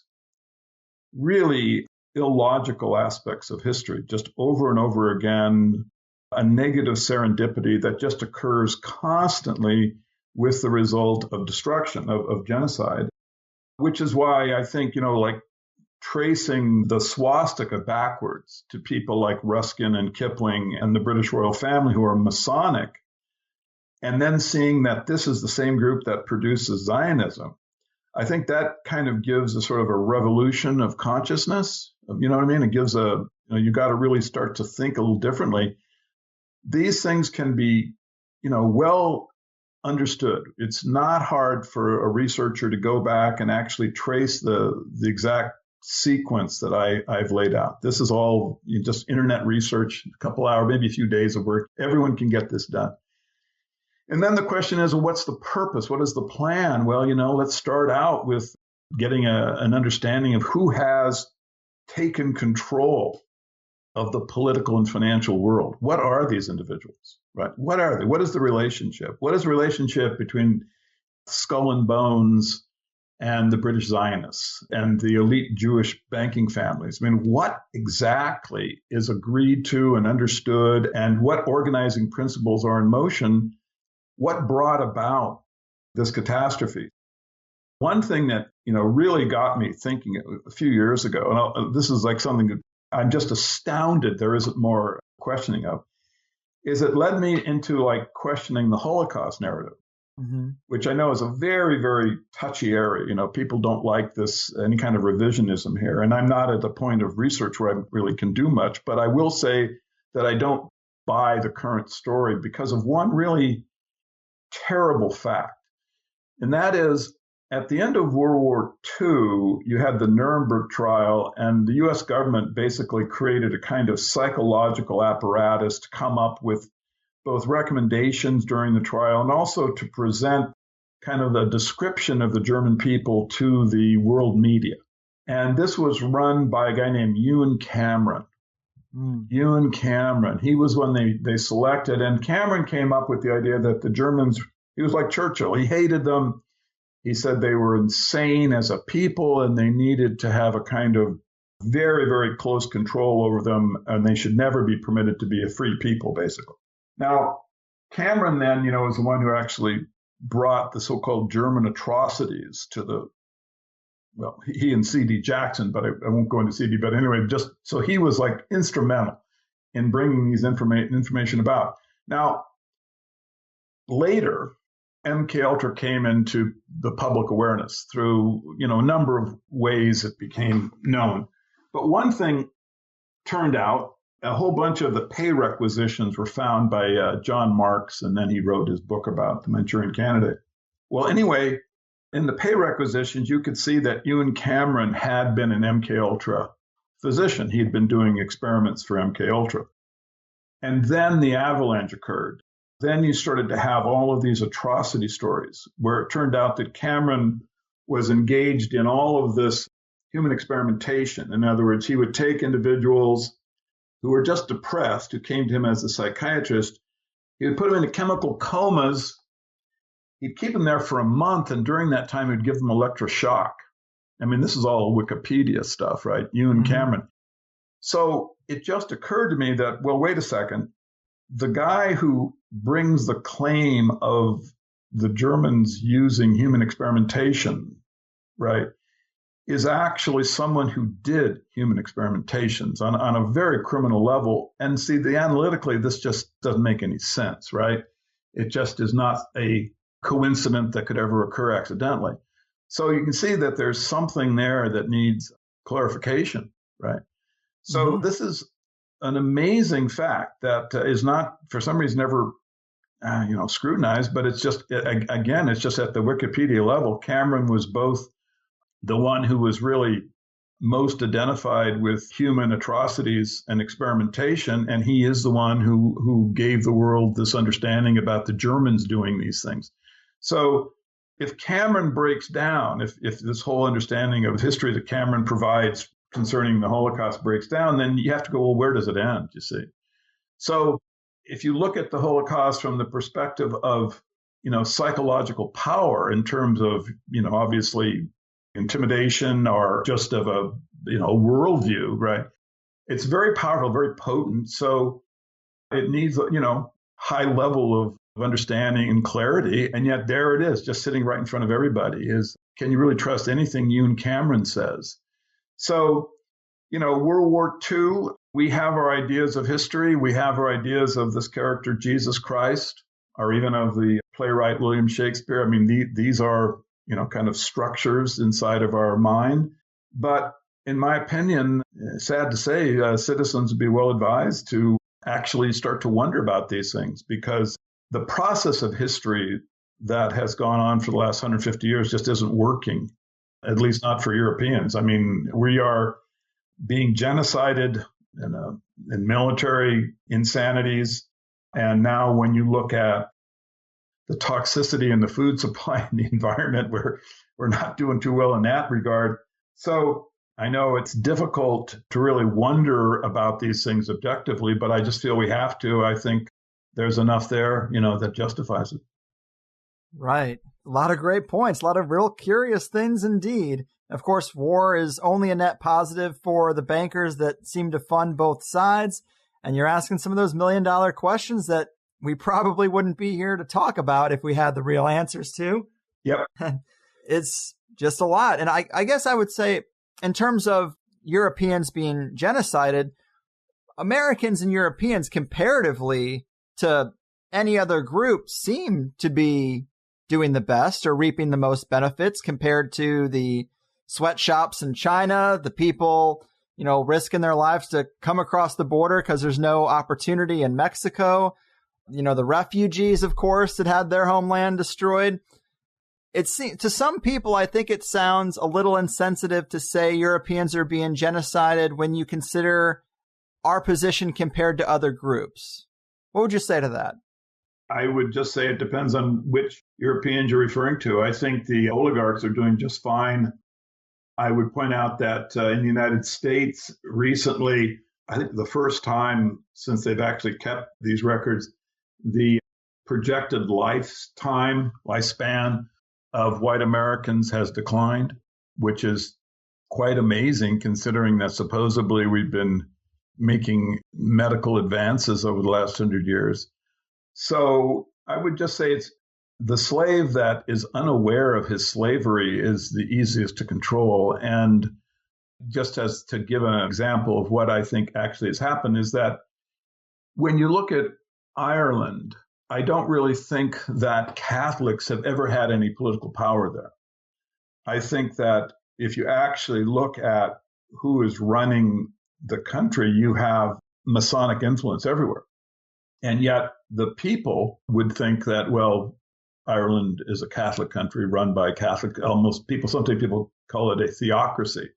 really illogical aspects of history, just over and over again, a negative serendipity that just occurs constantly with the result of destruction, of genocide, which is why I think, tracing the swastika backwards to people like Ruskin and Kipling and the British royal family who are Masonic, and then seeing that this is the same group that produces Zionism, I think that kind of gives a sort of a revolution of consciousness. You know what I mean? It gives you got to really start to think a little differently. These things can be, well understood. It's not hard for a researcher to go back and actually trace the exact sequence that I've laid out. This is all just internet research, a couple hours, maybe a few days of work. Everyone can get this done. And then the question is, well, what's the purpose? What is the plan? Well, let's start out with getting an understanding of who has taken control of the political and financial world. What are these individuals, right? What are they? What is the relationship? What is the relationship between Skull and Bones and the British Zionists and the elite Jewish banking families? I mean, what exactly is agreed to and understood, and what organizing principles are in motion? What brought about this catastrophe? One thing that, really got me thinking a few years ago, and this is like something that I'm just astounded there isn't more questioning of, is it led me into like questioning the Holocaust narrative, which I know is a very, very touchy area. You know, people don't like this, any kind of revisionism here. And I'm not at the point of research where I really can do much, but I will say that I don't buy the current story because of one really terrible fact. And that is, at the end of World War II, you had the Nuremberg trial, and the U.S. government basically created a kind of psychological apparatus to come up with both recommendations during the trial and also to present kind of a description of the German people to the world media. And this was run by a guy named Ewan Cameron. Ewan Cameron. He was one they selected, and Cameron came up with the idea that the Germans, he was like Churchill. He hated them. He said they were insane as a people and they needed to have a kind of very, very close control over them, and they should never be permitted to be a free people, basically. Now, Cameron then, you know, was the one who actually brought the so-called German atrocities to the, well, he and C.D. Jackson, but I won't go into C.D., but anyway, just so he was like instrumental in bringing these information about. Now, later, MK Ultra came into the public awareness through, you know, a number of ways it became known. But one thing turned out, a whole bunch of the pay requisitions were found by John Marks, and then he wrote his book about the Manchurian Candidate. Well, anyway, in the pay requisitions, you could see that Ewan Cameron had been an MK Ultra physician. He had been doing experiments for MK Ultra. And then the avalanche occurred. Then you started to have all of these atrocity stories where it turned out that Cameron was engaged in all of this human experimentation. In other words, he would take individuals who were just depressed, who came to him as a psychiatrist. He would put them into chemical comas. He'd keep them there for a month, and during that time, he'd give them electroshock. I mean, this is all Wikipedia stuff, right? Ewan Cameron. So it just occurred to me that, well, wait a second. The guy who brings the claim of the Germans using human experimentation, right, is actually someone who did human experimentations on a very criminal level. And see, analytically, this just doesn't make any sense, right? It just is not a coincidence that could ever occur accidentally. So you can see that there's something there that needs clarification, right? So this is an amazing fact that is not, for some reason, ever, scrutinized, but it's just, again, it's just at the Wikipedia level. Cameron was both the one who was really most identified with human atrocities and experimentation, and he is the one who gave the world this understanding about the Germans doing these things. So if Cameron breaks down, if this whole understanding of history that Cameron provides concerning the Holocaust breaks down, then you have to go, well, where does it end, you see? So if you look at the Holocaust from the perspective of, psychological power in terms of, obviously intimidation or just of a, worldview, right? It's very powerful, very potent. So it needs, high level of understanding and clarity. And yet there it is, just sitting right in front of everybody is, can you really trust anything Ewan Cameron says? So, World War II, we have our ideas of history. We have our ideas of this character, Jesus Christ, or even of the playwright William Shakespeare. I mean, these are, kind of structures inside of our mind. But in my opinion, sad to say, citizens would be well advised to actually start to wonder about these things, because the process of history that has gone on for the last 150 years just isn't working. At least not for Europeans. I mean, we are being genocided in military insanities. And now when you look at the toxicity in the food supply and the environment, we're not doing too well in that regard. So I know it's difficult to really wonder about these things objectively, but I just feel we have to. I think there's enough there, that justifies it. Right. A lot of great points, a lot of real curious things indeed. Of course, war is only a net positive for the bankers that seem to fund both sides. And you're asking some of those $1 million questions that we probably wouldn't be here to talk about if we had the real answers to. Yep. It's just a lot. And I guess I would say in terms of, Europeans being genocided, Americans and Europeans comparatively to any other group seem to be doing the best or reaping the most benefits compared to the sweatshops in China, the people, risking their lives to come across the border because there's no opportunity in Mexico. The refugees, of course, that had their homeland destroyed. To some people, I think it sounds a little insensitive to say Europeans are being genocided when you consider our position compared to other groups. What would you say to that? I would just say it depends on which Europeans you're referring to. I think the oligarchs are doing just fine. I would point out that in the United States recently, I think the first time since they've actually kept these records, the projected lifespan of white Americans has declined, which is quite amazing considering that supposedly we've been making medical advances over the last 100 years. So I would just say it's the slave that is unaware of his slavery is the easiest to control. And just as to give an example of what I think actually has happened is that when you look at Ireland, I don't really think that Catholics have ever had any political power there. I think that if you actually look at who is running the country, you have Masonic influence everywhere. And yet the people would think that, well, Ireland is a Catholic country run by Catholic, sometimes people call it a theocracy.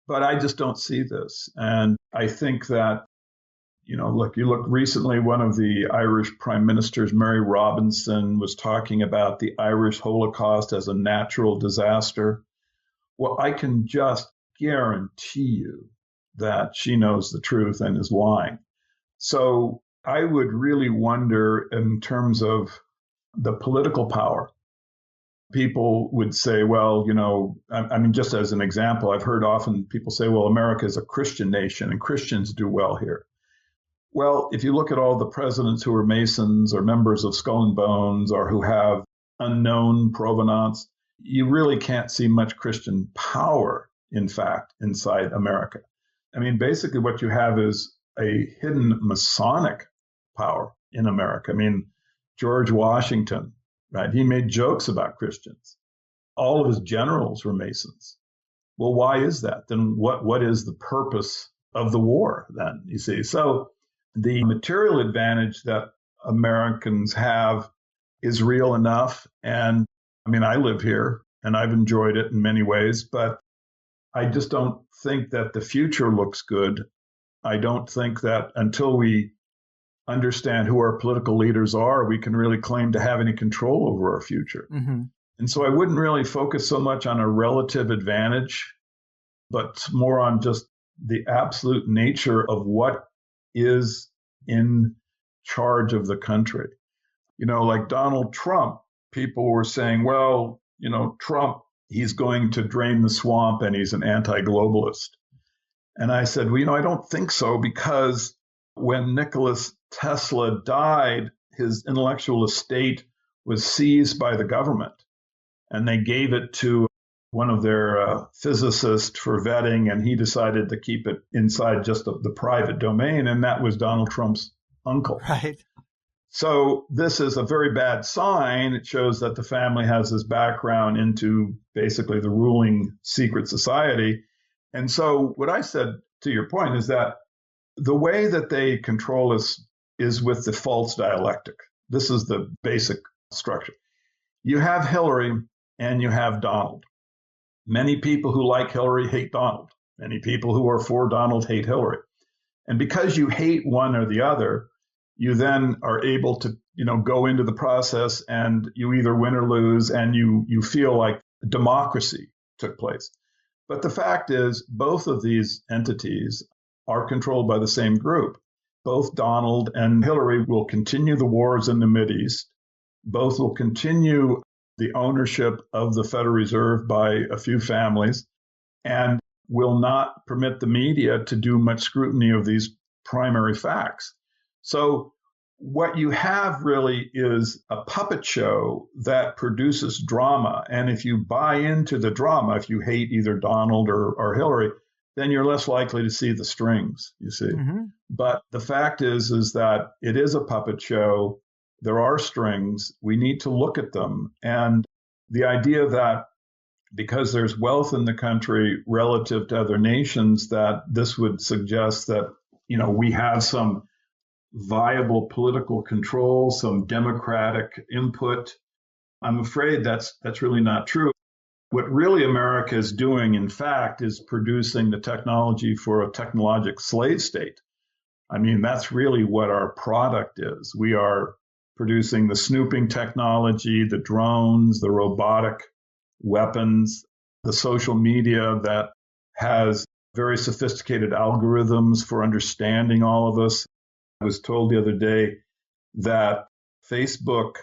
But I just don't see this. And I think that, you look recently, one of the Irish prime ministers, Mary Robinson, was talking about the Irish Holocaust as a natural disaster. Well, I can just guarantee you that she knows the truth and is lying. So I would really wonder in terms of the political power. People would say, well, just as an example, I've heard often people say, well, America is a Christian nation and Christians do well here. Well, if you look at all the presidents who are Masons or members of Skull and Bones or who have unknown provenance, you really can't see much Christian power, in fact, inside America. I mean, basically what you have is a hidden Masonic power in America. I mean, George Washington, right? He made jokes about Christians. All of his generals were Masons. Well, why is that? Then what is the purpose of the war then, you see? So the material advantage that Americans have is real enough. And I mean, I live here and I've enjoyed it in many ways, but I just don't think that the future looks good. I don't think that until we understand who our political leaders are, we can really claim to have any control over our future. Mm-hmm. And so I wouldn't really focus so much on a relative advantage, but more on just the absolute nature of what is in charge of the country. Like Donald Trump, people were saying, well, Trump, he's going to drain the swamp and he's an anti-globalist. And I said, well, I don't think so, because when Nikola Tesla died, his intellectual estate was seized by the government, and they gave it to one of their physicists for vetting, and he decided to keep it inside just the private domain, and that was Donald Trump's uncle. Right. So this is a very bad sign. It shows that the family has this background into basically the ruling secret society. And so what I said, to your point, is that the way that they control us is with the false dialectic. This is the basic structure. You have Hillary and you have Donald. Many people who like Hillary hate Donald. Many people who are for Donald hate Hillary. And because you hate one or the other, you then are able to, go into the process and you either win or lose, and you feel like democracy took place. But the fact is, both of these entities are controlled by the same group. Both Donald and Hillary will continue the wars in the Mideast. Both will continue the ownership of the Federal Reserve by a few families, and will not permit the media to do much scrutiny of these primary facts. So what you have really is a puppet show that produces drama. And if you buy into the drama, if you hate either Donald or Hillary, then you're less likely to see the strings, you see. Mm-hmm. But the fact is that it is a puppet show. There are strings. We need to look at them. And the idea that because there's wealth in the country relative to other nations, that this would suggest that, we have some viable political control, some democratic input. I'm afraid that's really not true. What really America is doing, in fact, is producing the technology for a technologic slave state. I mean, that's really what our product is. We are producing the snooping technology, the drones, the robotic weapons, the social media that has very sophisticated algorithms for understanding all of us. I was told the other day that Facebook,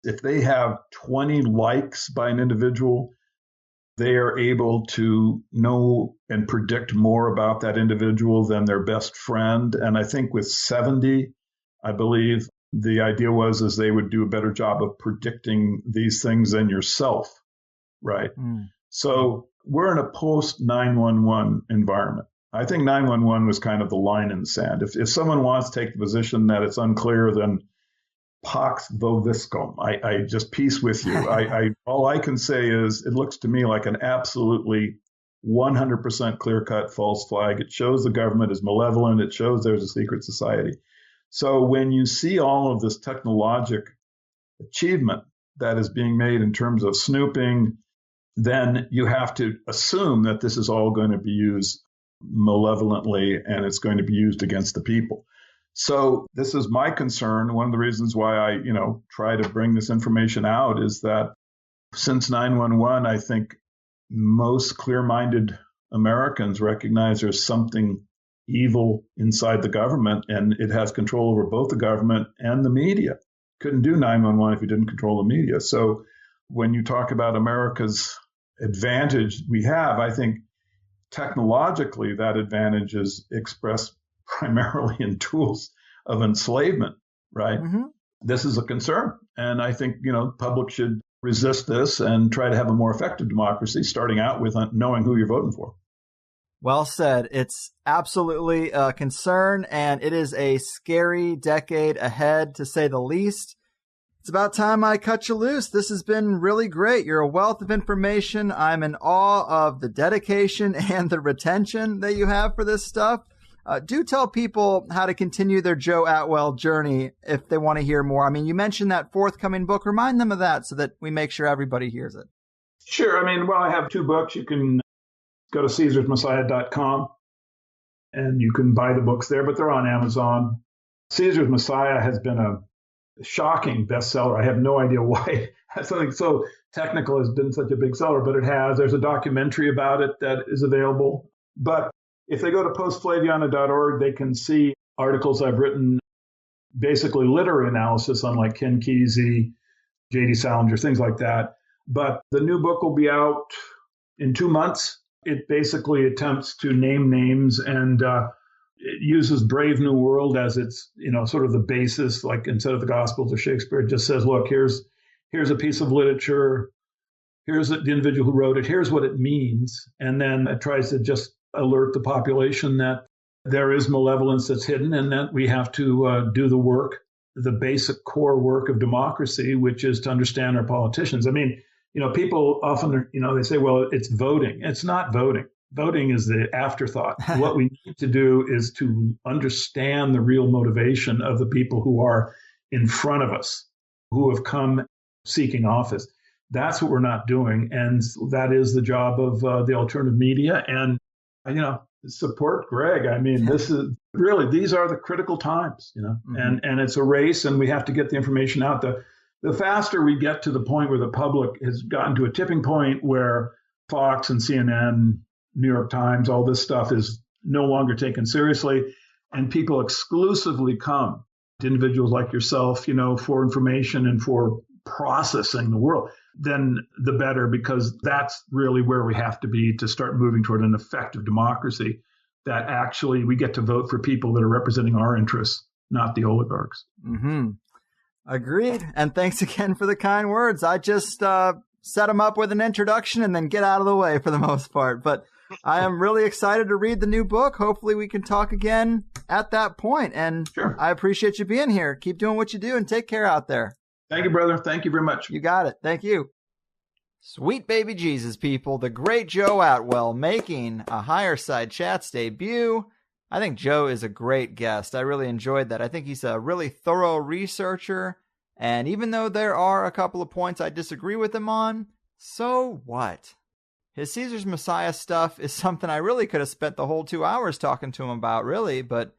if they have 20 likes by an individual, they are able to know and predict more about that individual than their best friend. And I think with 70, I believe the idea was they would do a better job of predicting these things than yourself, right? So we're in a post-911 environment. I think 911 was kind of the line in the sand. If someone wants to take the position that it's unclear, then Pax Vobiscum. I just peace with you. All I can say is it looks to me like an absolutely 100% clear-cut false flag. It shows the government is malevolent. It shows there's a secret society. So when you see all of this technologic achievement that is being made in terms of snooping, then you have to assume that this is all going to be used malevolently and it's going to be used against the people. So this is my concern. One of the reasons why I, try to bring this information out is that since 9/11, I think most clear-minded Americans recognize there's something evil inside the government, and it has control over both the government and the media. Couldn't do 911 if you didn't control the media. So when you talk about America's advantage we have, I think technologically that advantage is expressed primarily in tools of enslavement, right? Mm-hmm. This is a concern. And I think, the public should resist this and try to have a more effective democracy, starting out with knowing who you're voting for. Well said. It's absolutely a concern, and it is a scary decade ahead, to say the least. It's about time I cut you loose. This has been really great. You're a wealth of information. I'm in awe of the dedication and the retention that you have for this stuff. Do tell people how to continue their Joe Atwill journey if they want to hear more. I mean, you mentioned that forthcoming book. Remind them of that so that we make sure everybody hears it. Sure. I have 2 books. You can go to CaesarsMessiah.com and you can buy the books there, but they're on Amazon. Caesar's Messiah has been a shocking bestseller. I have no idea why something so technical has been such a big seller, but it has. There's a documentary about it that is available. But if they go to postflaviana.org, they can see articles I've written, basically literary analysis on like Ken Kesey, J.D. Salinger, things like that. But the new book will be out in 2 months. It basically attempts to name names and it uses Brave New World as its, sort of the basis. Like instead of the Gospels of Shakespeare, it just says, look, here's a piece of literature. Here's the individual who wrote it. Here's what it means. And then it tries to just alert the population that there is malevolence that's hidden and that we have to do the work, the basic core work of democracy, which is to understand our politicians. I mean, people often, they say, well, it's voting. It's not voting. Voting is the afterthought. What we need to do is to understand the real motivation of the people who are in front of us, who have come seeking office. That's what we're not doing. And that is the job of the alternative media. And, support Greg. I mean, this is really, these are the critical times, mm-hmm. and it's a race and we have to get the information out. The faster we get to the point where the public has gotten to a tipping point where Fox and CNN, New York Times, all this stuff is no longer taken seriously, and people exclusively come to individuals like yourself, for information and for processing the world, then the better, because that's really where we have to be to start moving toward an effective democracy, that actually we get to vote for people that are representing our interests, not the oligarchs. Mm-hmm. Agreed. And thanks again for the kind words. I just set them up with an introduction and then get out of the way for the most part. But I am really excited to read the new book. Hopefully we can talk again at that point. And Sure. I appreciate you being here. Keep doing what you do and take care out there. Thank you, brother. Thank you very much. You got it. Thank you. Sweet baby Jesus, people. The great Joe Atwill making a Higherside Chats debut. I think Joe is a great guest. I really enjoyed that. I think he's a really thorough researcher. And even though there are a couple of points I disagree with him on, so what? His Caesar's Messiah stuff is something I really could have spent the whole 2 hours talking to him about, really. But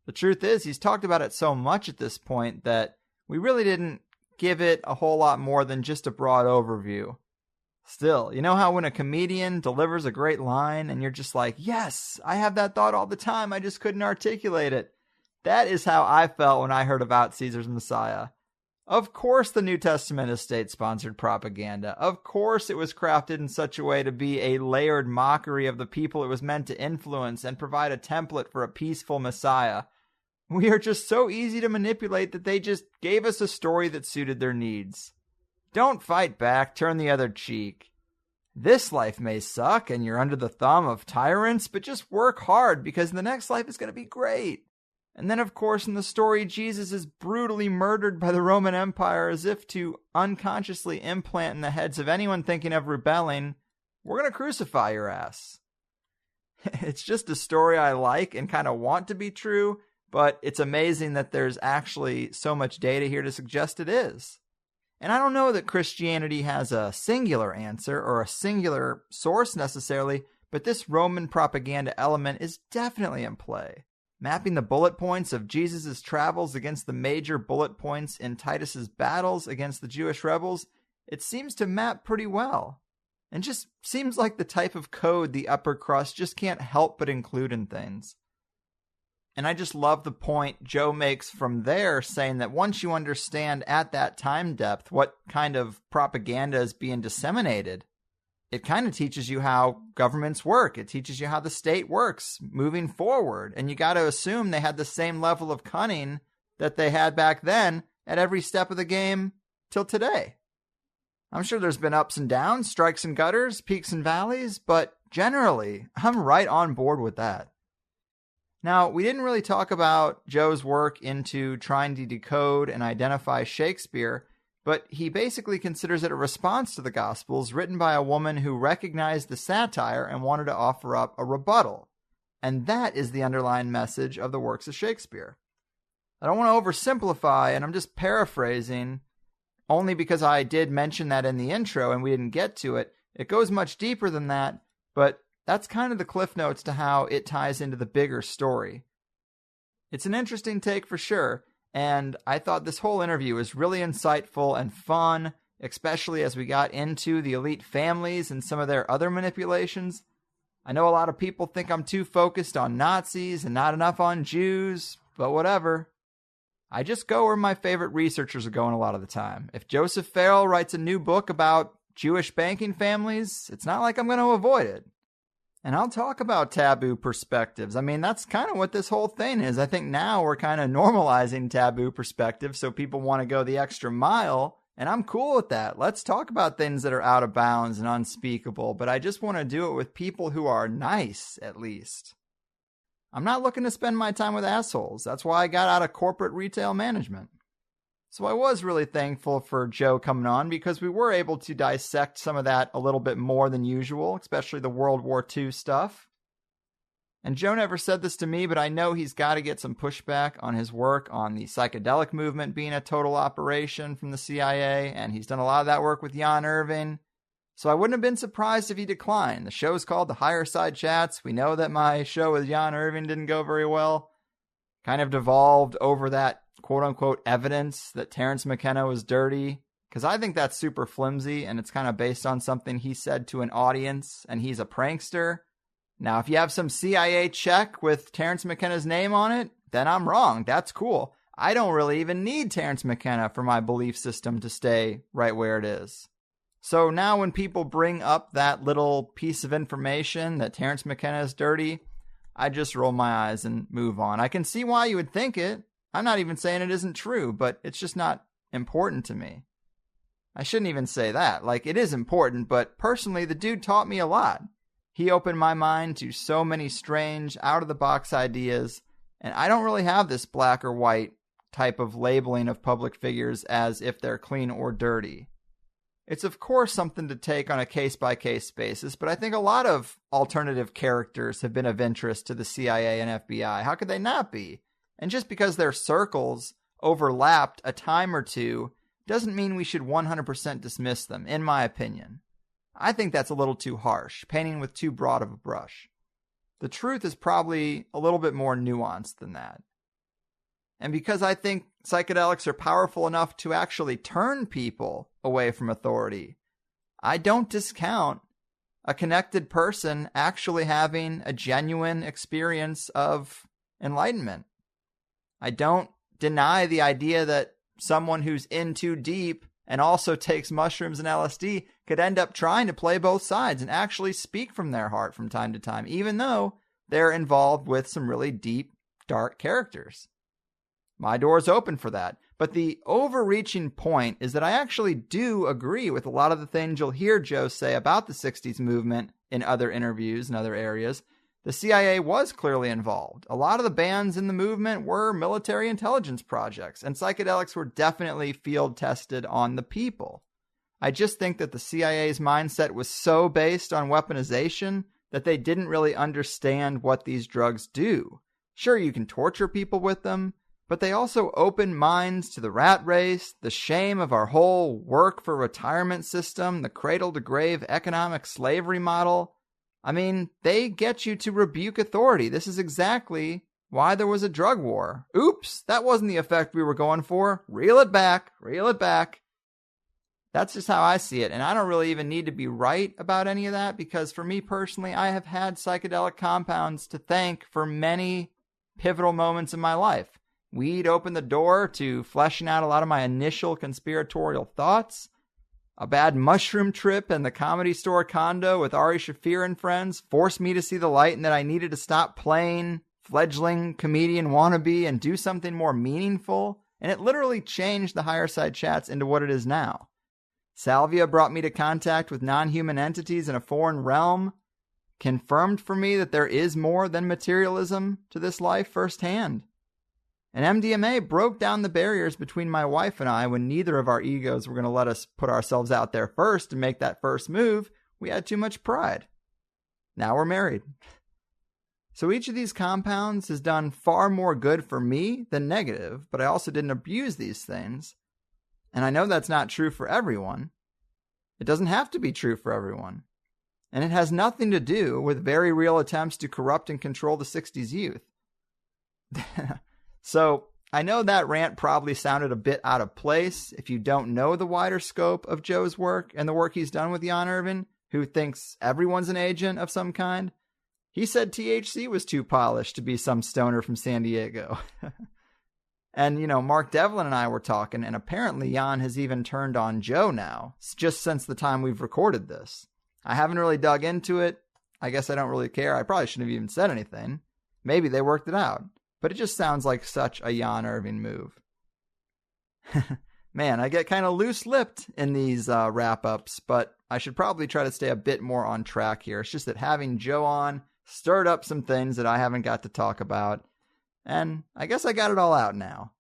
the truth is, he's talked about it so much at this point that we really didn't give it a whole lot more than just a broad overview. Still, you know how when a comedian delivers a great line and you're just like, yes, I have that thought all the time, I just couldn't articulate it. That is how I felt when I heard about Caesar's Messiah. Of course the New Testament is state-sponsored propaganda. Of course it was crafted in such a way to be a layered mockery of the people it was meant to influence and provide a template for a peaceful Messiah. We are just so easy to manipulate that they just gave us a story that suited their needs. Don't fight back, turn the other cheek. This life may suck and you're under the thumb of tyrants, but just work hard because the next life is going to be great. And then, of course, in the story, Jesus is brutally murdered by the Roman Empire as if to unconsciously implant in the heads of anyone thinking of rebelling, we're going to crucify your ass. It's just a story I like and kind of want to be true, but it's amazing that there's actually so much data here to suggest it is. And I don't know that Christianity has a singular answer or a singular source necessarily, but this Roman propaganda element is definitely in play. Mapping the bullet points of Jesus' travels against the major bullet points in Titus's battles against the Jewish rebels, it seems to map pretty well. And just seems like the type of code the upper crust just can't help but include in things. And I just love the point Joe makes from there, saying that once you understand at that time depth what kind of propaganda is being disseminated, it kind of teaches you how governments work. It teaches you how the state works moving forward. And you got to assume they had the same level of cunning that they had back then at every step of the game till today. I'm sure there's been ups and downs, strikes and gutters, peaks and valleys, but generally, I'm right on board with that. Now, we didn't really talk about Joe's work into trying to decode and identify Shakespeare, but he basically considers it a response to the Gospels written by a woman who recognized the satire and wanted to offer up a rebuttal. And that is the underlying message of the works of Shakespeare. I don't want to oversimplify, and I'm just paraphrasing, only because I did mention that in the intro and we didn't get to it. It goes much deeper than that, but that's kind of the cliff notes to how it ties into the bigger story. It's an interesting take for sure, and I thought this whole interview was really insightful and fun, especially as we got into the elite families and some of their other manipulations. I know a lot of people think I'm too focused on Nazis and not enough on Jews, but whatever. I just go where my favorite researchers are going a lot of the time. If Joseph Farrell writes a new book about Jewish banking families, it's not like I'm going to avoid it. And I'll talk about taboo perspectives. I mean, that's kind of what this whole thing is. I think now we're kind of normalizing taboo perspectives, so people want to go the extra mile, and I'm cool with that. Let's talk about things that are out of bounds and unspeakable, but I just want to do it with people who are nice, at least. I'm not looking to spend my time with assholes. That's why I got out of corporate retail management. So I was really thankful for Joe coming on because we were able to dissect some of that a little bit more than usual, especially the World War II stuff. And Joe never said this to me, but I know he's got to get some pushback on his work on the psychedelic movement being a total operation from the CIA, and he's done a lot of that work with Jan Irving. So I wouldn't have been surprised if he declined. The show's called the Higherside Chats. We know that my show with Jan Irving didn't go very well. Kind of devolved over that quote-unquote evidence that Terence McKenna was dirty, because I think that's super flimsy, and it's kind of based on something he said to an audience, and he's a prankster. Now, if you have some CIA check with Terence McKenna's name on it, then I'm wrong. That's cool. I don't really even need Terence McKenna for my belief system to stay right where it is. So now when people bring up that little piece of information that Terence McKenna is dirty, I just roll my eyes and move on. I can see why you would think it. I'm not even saying it isn't true, but it's just not important to me. I shouldn't even say that. Like, it is important, but personally, the dude taught me a lot. He opened my mind to so many strange, out-of-the-box ideas, and I don't really have this black or white type of labeling of public figures as if they're clean or dirty. It's of course something to take on a case-by-case basis, but I think a lot of alternative characters have been of interest to the CIA and FBI. How could they not be? And just because their circles overlapped a time or two doesn't mean we should 100% dismiss them, in my opinion. I think that's a little too harsh, painting with too broad of a brush. The truth is probably a little bit more nuanced than that. And because I think psychedelics are powerful enough to actually turn people away from authority, I don't discount a connected person actually having a genuine experience of enlightenment. I don't deny the idea that someone who's in too deep and also takes mushrooms and LSD could end up trying to play both sides and actually speak from their heart from time to time, even though they're involved with some really deep, dark characters. My door's open for that. But the overreaching point is that I actually do agree with a lot of the things you'll hear Joe say about the 60s movement in other interviews and other areas. The CIA was clearly involved. A lot of the bands in the movement were military intelligence projects, and psychedelics were definitely field tested on the people. I just think that the CIA's mindset was so based on weaponization that they didn't really understand what these drugs do. Sure, you can torture people with them, but they also open minds to the rat race, the shame of our whole work for retirement system, the cradle-to-grave economic slavery model. I mean, they get you to rebuke authority. This is exactly why there was a drug war. Oops, that wasn't the effect we were going for. Reel it back, reel it back. That's just how I see it, and I don't really even need to be right about any of that, because for me personally, I have had psychedelic compounds to thank for many pivotal moments in my life. Weed opened the door to fleshing out a lot of my initial conspiratorial thoughts. A bad mushroom trip in the Comedy Store condo with Ari Shaffir and friends forced me to see the light and that I needed to stop playing fledgling comedian wannabe and do something more meaningful. And it literally changed the Higherside Chats into what it is now. Salvia brought me to contact with non-human entities in a foreign realm, confirmed for me that there is more than materialism to this life firsthand. And MDMA broke down the barriers between my wife and I when neither of our egos were going to let us put ourselves out there first and make that first move. We had too much pride. Now we're married. So each of these compounds has done far more good for me than negative, but I also didn't abuse these things. And I know that's not true for everyone. It doesn't have to be true for everyone. And it has nothing to do with very real attempts to corrupt and control the 60s youth. So, I know that rant probably sounded a bit out of place if you don't know the wider scope of Joe's work and the work he's done with Jan Irvin, who thinks everyone's an agent of some kind. He said THC was too polished to be some stoner from San Diego. And, Mark Devlin and I were talking, and apparently Jan has even turned on Joe now, just since the time we've recorded this. I haven't really dug into it. I guess I don't really care. I probably shouldn't have even said anything. Maybe they worked it out. But it just sounds like such a Jan Irvin move. Man, I get kind of loose-lipped in these wrap-ups, but I should probably try to stay a bit more on track here. It's just that having Joe on stirred up some things that I haven't got to talk about, and I guess I got it all out now.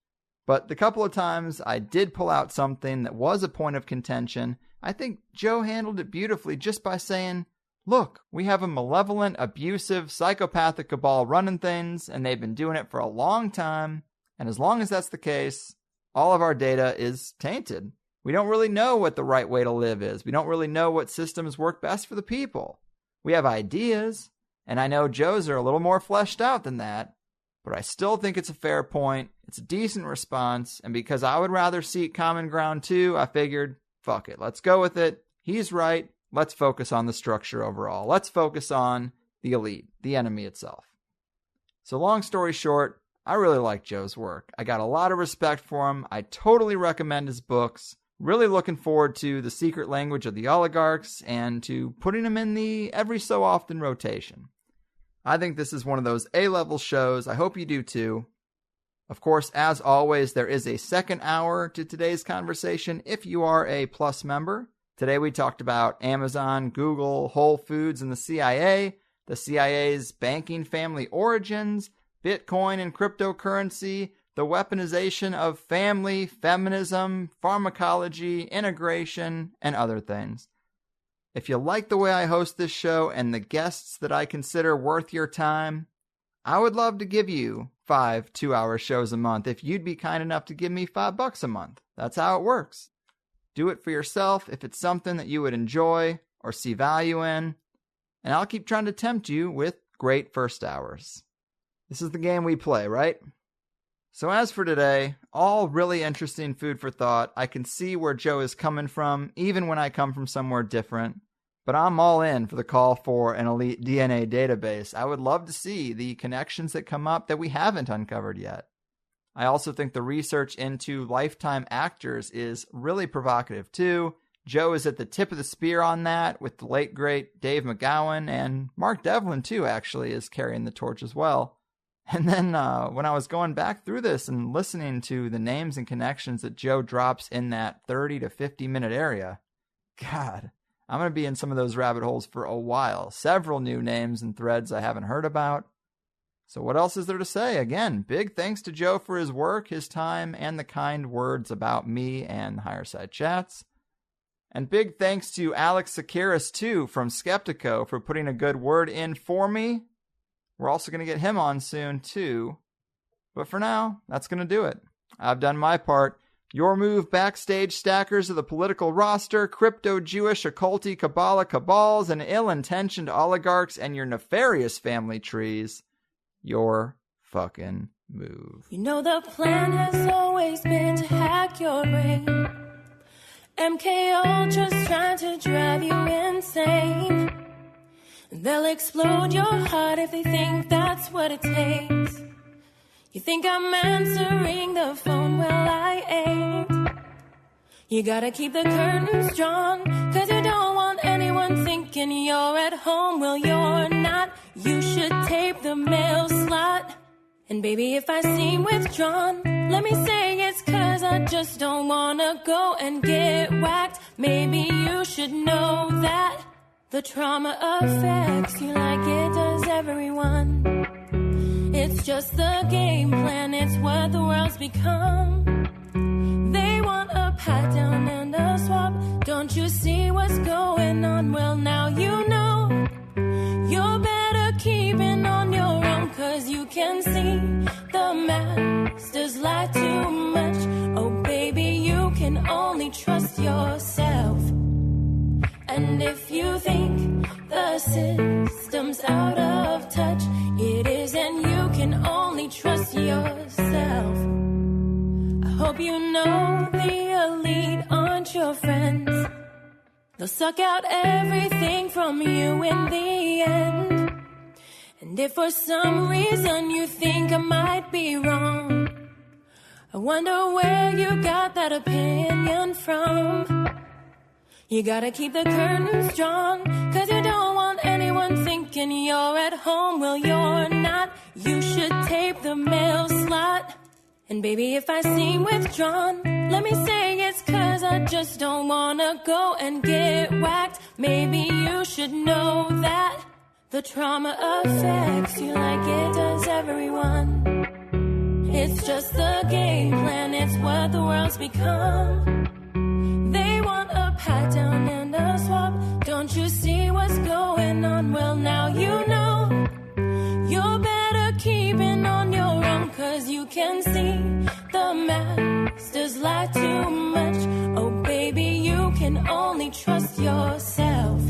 But the couple of times I did pull out something that was a point of contention, I think Joe handled it beautifully just by saying, look, we have a malevolent, abusive, psychopathic cabal running things, and they've been doing it for a long time. And as long as that's the case, all of our data is tainted. We don't really know what the right way to live is. We don't really know what systems work best for the people. We have ideas, and I know Joe's are a little more fleshed out than that, but I still think it's a fair point. It's a decent response, and because I would rather seek common ground too, I figured, fuck it, let's go with it. He's right. Let's focus on the structure overall. Let's focus on the elite, the enemy itself. So long story short, I really like Joe's work. I got a lot of respect for him. I totally recommend his books. Really looking forward to The Secret Language of the Oligarchs and to putting him in the every so often rotation. I think this is one of those A-level shows. I hope you do too. Of course, as always, there is a second hour to today's conversation if you are a Plus member. Today we talked about Amazon, Google, Whole Foods, and the CIA's banking family origins, Bitcoin and cryptocurrency, the weaponization of family, feminism, pharmacology, integration, and other things. If you like the way I host this show and the guests that I consider worth your time, I would love to give you 5 2-hour shows a month if you'd be kind enough to give me $5 a month. That's how it works. Do it for yourself if it's something that you would enjoy or see value in, and I'll keep trying to tempt you with great first hours. This is the game we play, right? So as for today, all really interesting food for thought. I can see where Joe is coming from, even when I come from somewhere different. But I'm all in for the call for an elite DNA database. I would love to see the connections that come up that we haven't uncovered yet. I also think the research into lifetime actors is really provocative too. Joe is at the tip of the spear on that with the late great Dave McGowan, and Mark Devlin too actually is carrying the torch as well. And then when I was going back through this and listening to the names and connections that Joe drops in that 30 to 50 minute area, God, I'm going to be in some of those rabbit holes for a while. Several new names and threads I haven't heard about. So what else is there to say? Again, big thanks to Joe for his work, his time, and the kind words about me and Higherside Chats. And big thanks to Alex Sakiris, too, from Skeptico for putting a good word in for me. We're also going to get him on soon, too. But for now, that's going to do it. I've done my part. Your move, backstage stackers of the political roster, crypto-Jewish, occulty, Kabbalah, cabals, and ill-intentioned oligarchs, and your nefarious family trees. Your fucking move. You know the plan has always been to hack your brain. MK Ultra's trying to drive you insane. They'll explode your heart if they think that's what it takes. You think I'm answering the phone? Well, I ain't. You gotta keep the curtains drawn, 'cause you don't want anyone thinking you're at home. Well, you're not. You should tape the mail slot. And baby, if I seem withdrawn, let me say it's 'cause I just don't wanna go and get whacked. Maybe you should know that the trauma affects you like it does everyone. It's just the game plan, it's what the world's become. They want a pat down and a swap. Don't you see what's going on? Well, now you know. You're better keeping on your own, 'cause you can see the masters lie too much. Oh baby, you can only trust yourself. And if you think the system's out of touch, it is, and you can only trust yourself. I hope you know the elite aren't your friends. They'll suck out everything from you in the end. And if for some reason you think I might be wrong, I wonder where you got that opinion from. You gotta keep the curtains drawn, 'cause you don't want anyone thinking you're at home. Well, you're not. You should tape the mail slot. And baby, if I seem withdrawn, let me say it's 'cause I just don't wanna go and get whacked. Maybe you should know that the trauma affects you like it does everyone. It's just the game plan, it's what the world's become. They want a pat down and a swap. Don't you see what's going on? Well, now you know. You're better keeping on your own, 'cause you can see the masters lie too much. Oh baby, you can only trust yourself.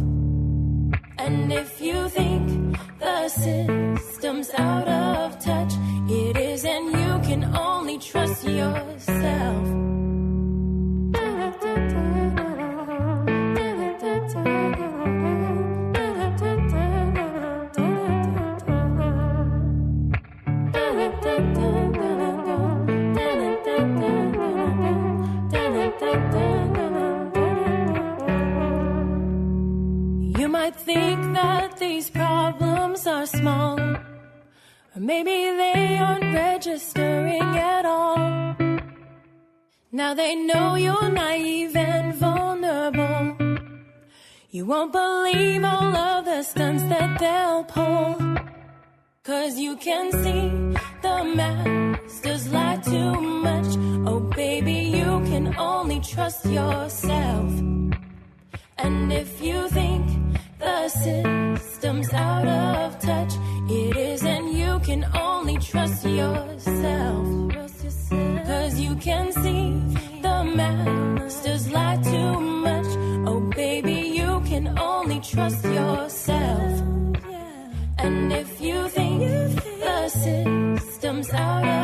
And if you think the system's out of touch, it is, and you can only trust yourself. You might think that these problems are small, or maybe they aren't registering at all. Now they know you're naive and vulnerable, You won't believe all of the stunts that they'll pull. 'Cause you can see the masters lie too much. Oh baby, you can only trust yourself. And if you think the system's out of touch, it isn't. You can only trust yourself. 'Cause you can see the masters lie too much. Oh baby, you can only trust yourself. And if you think the system's out of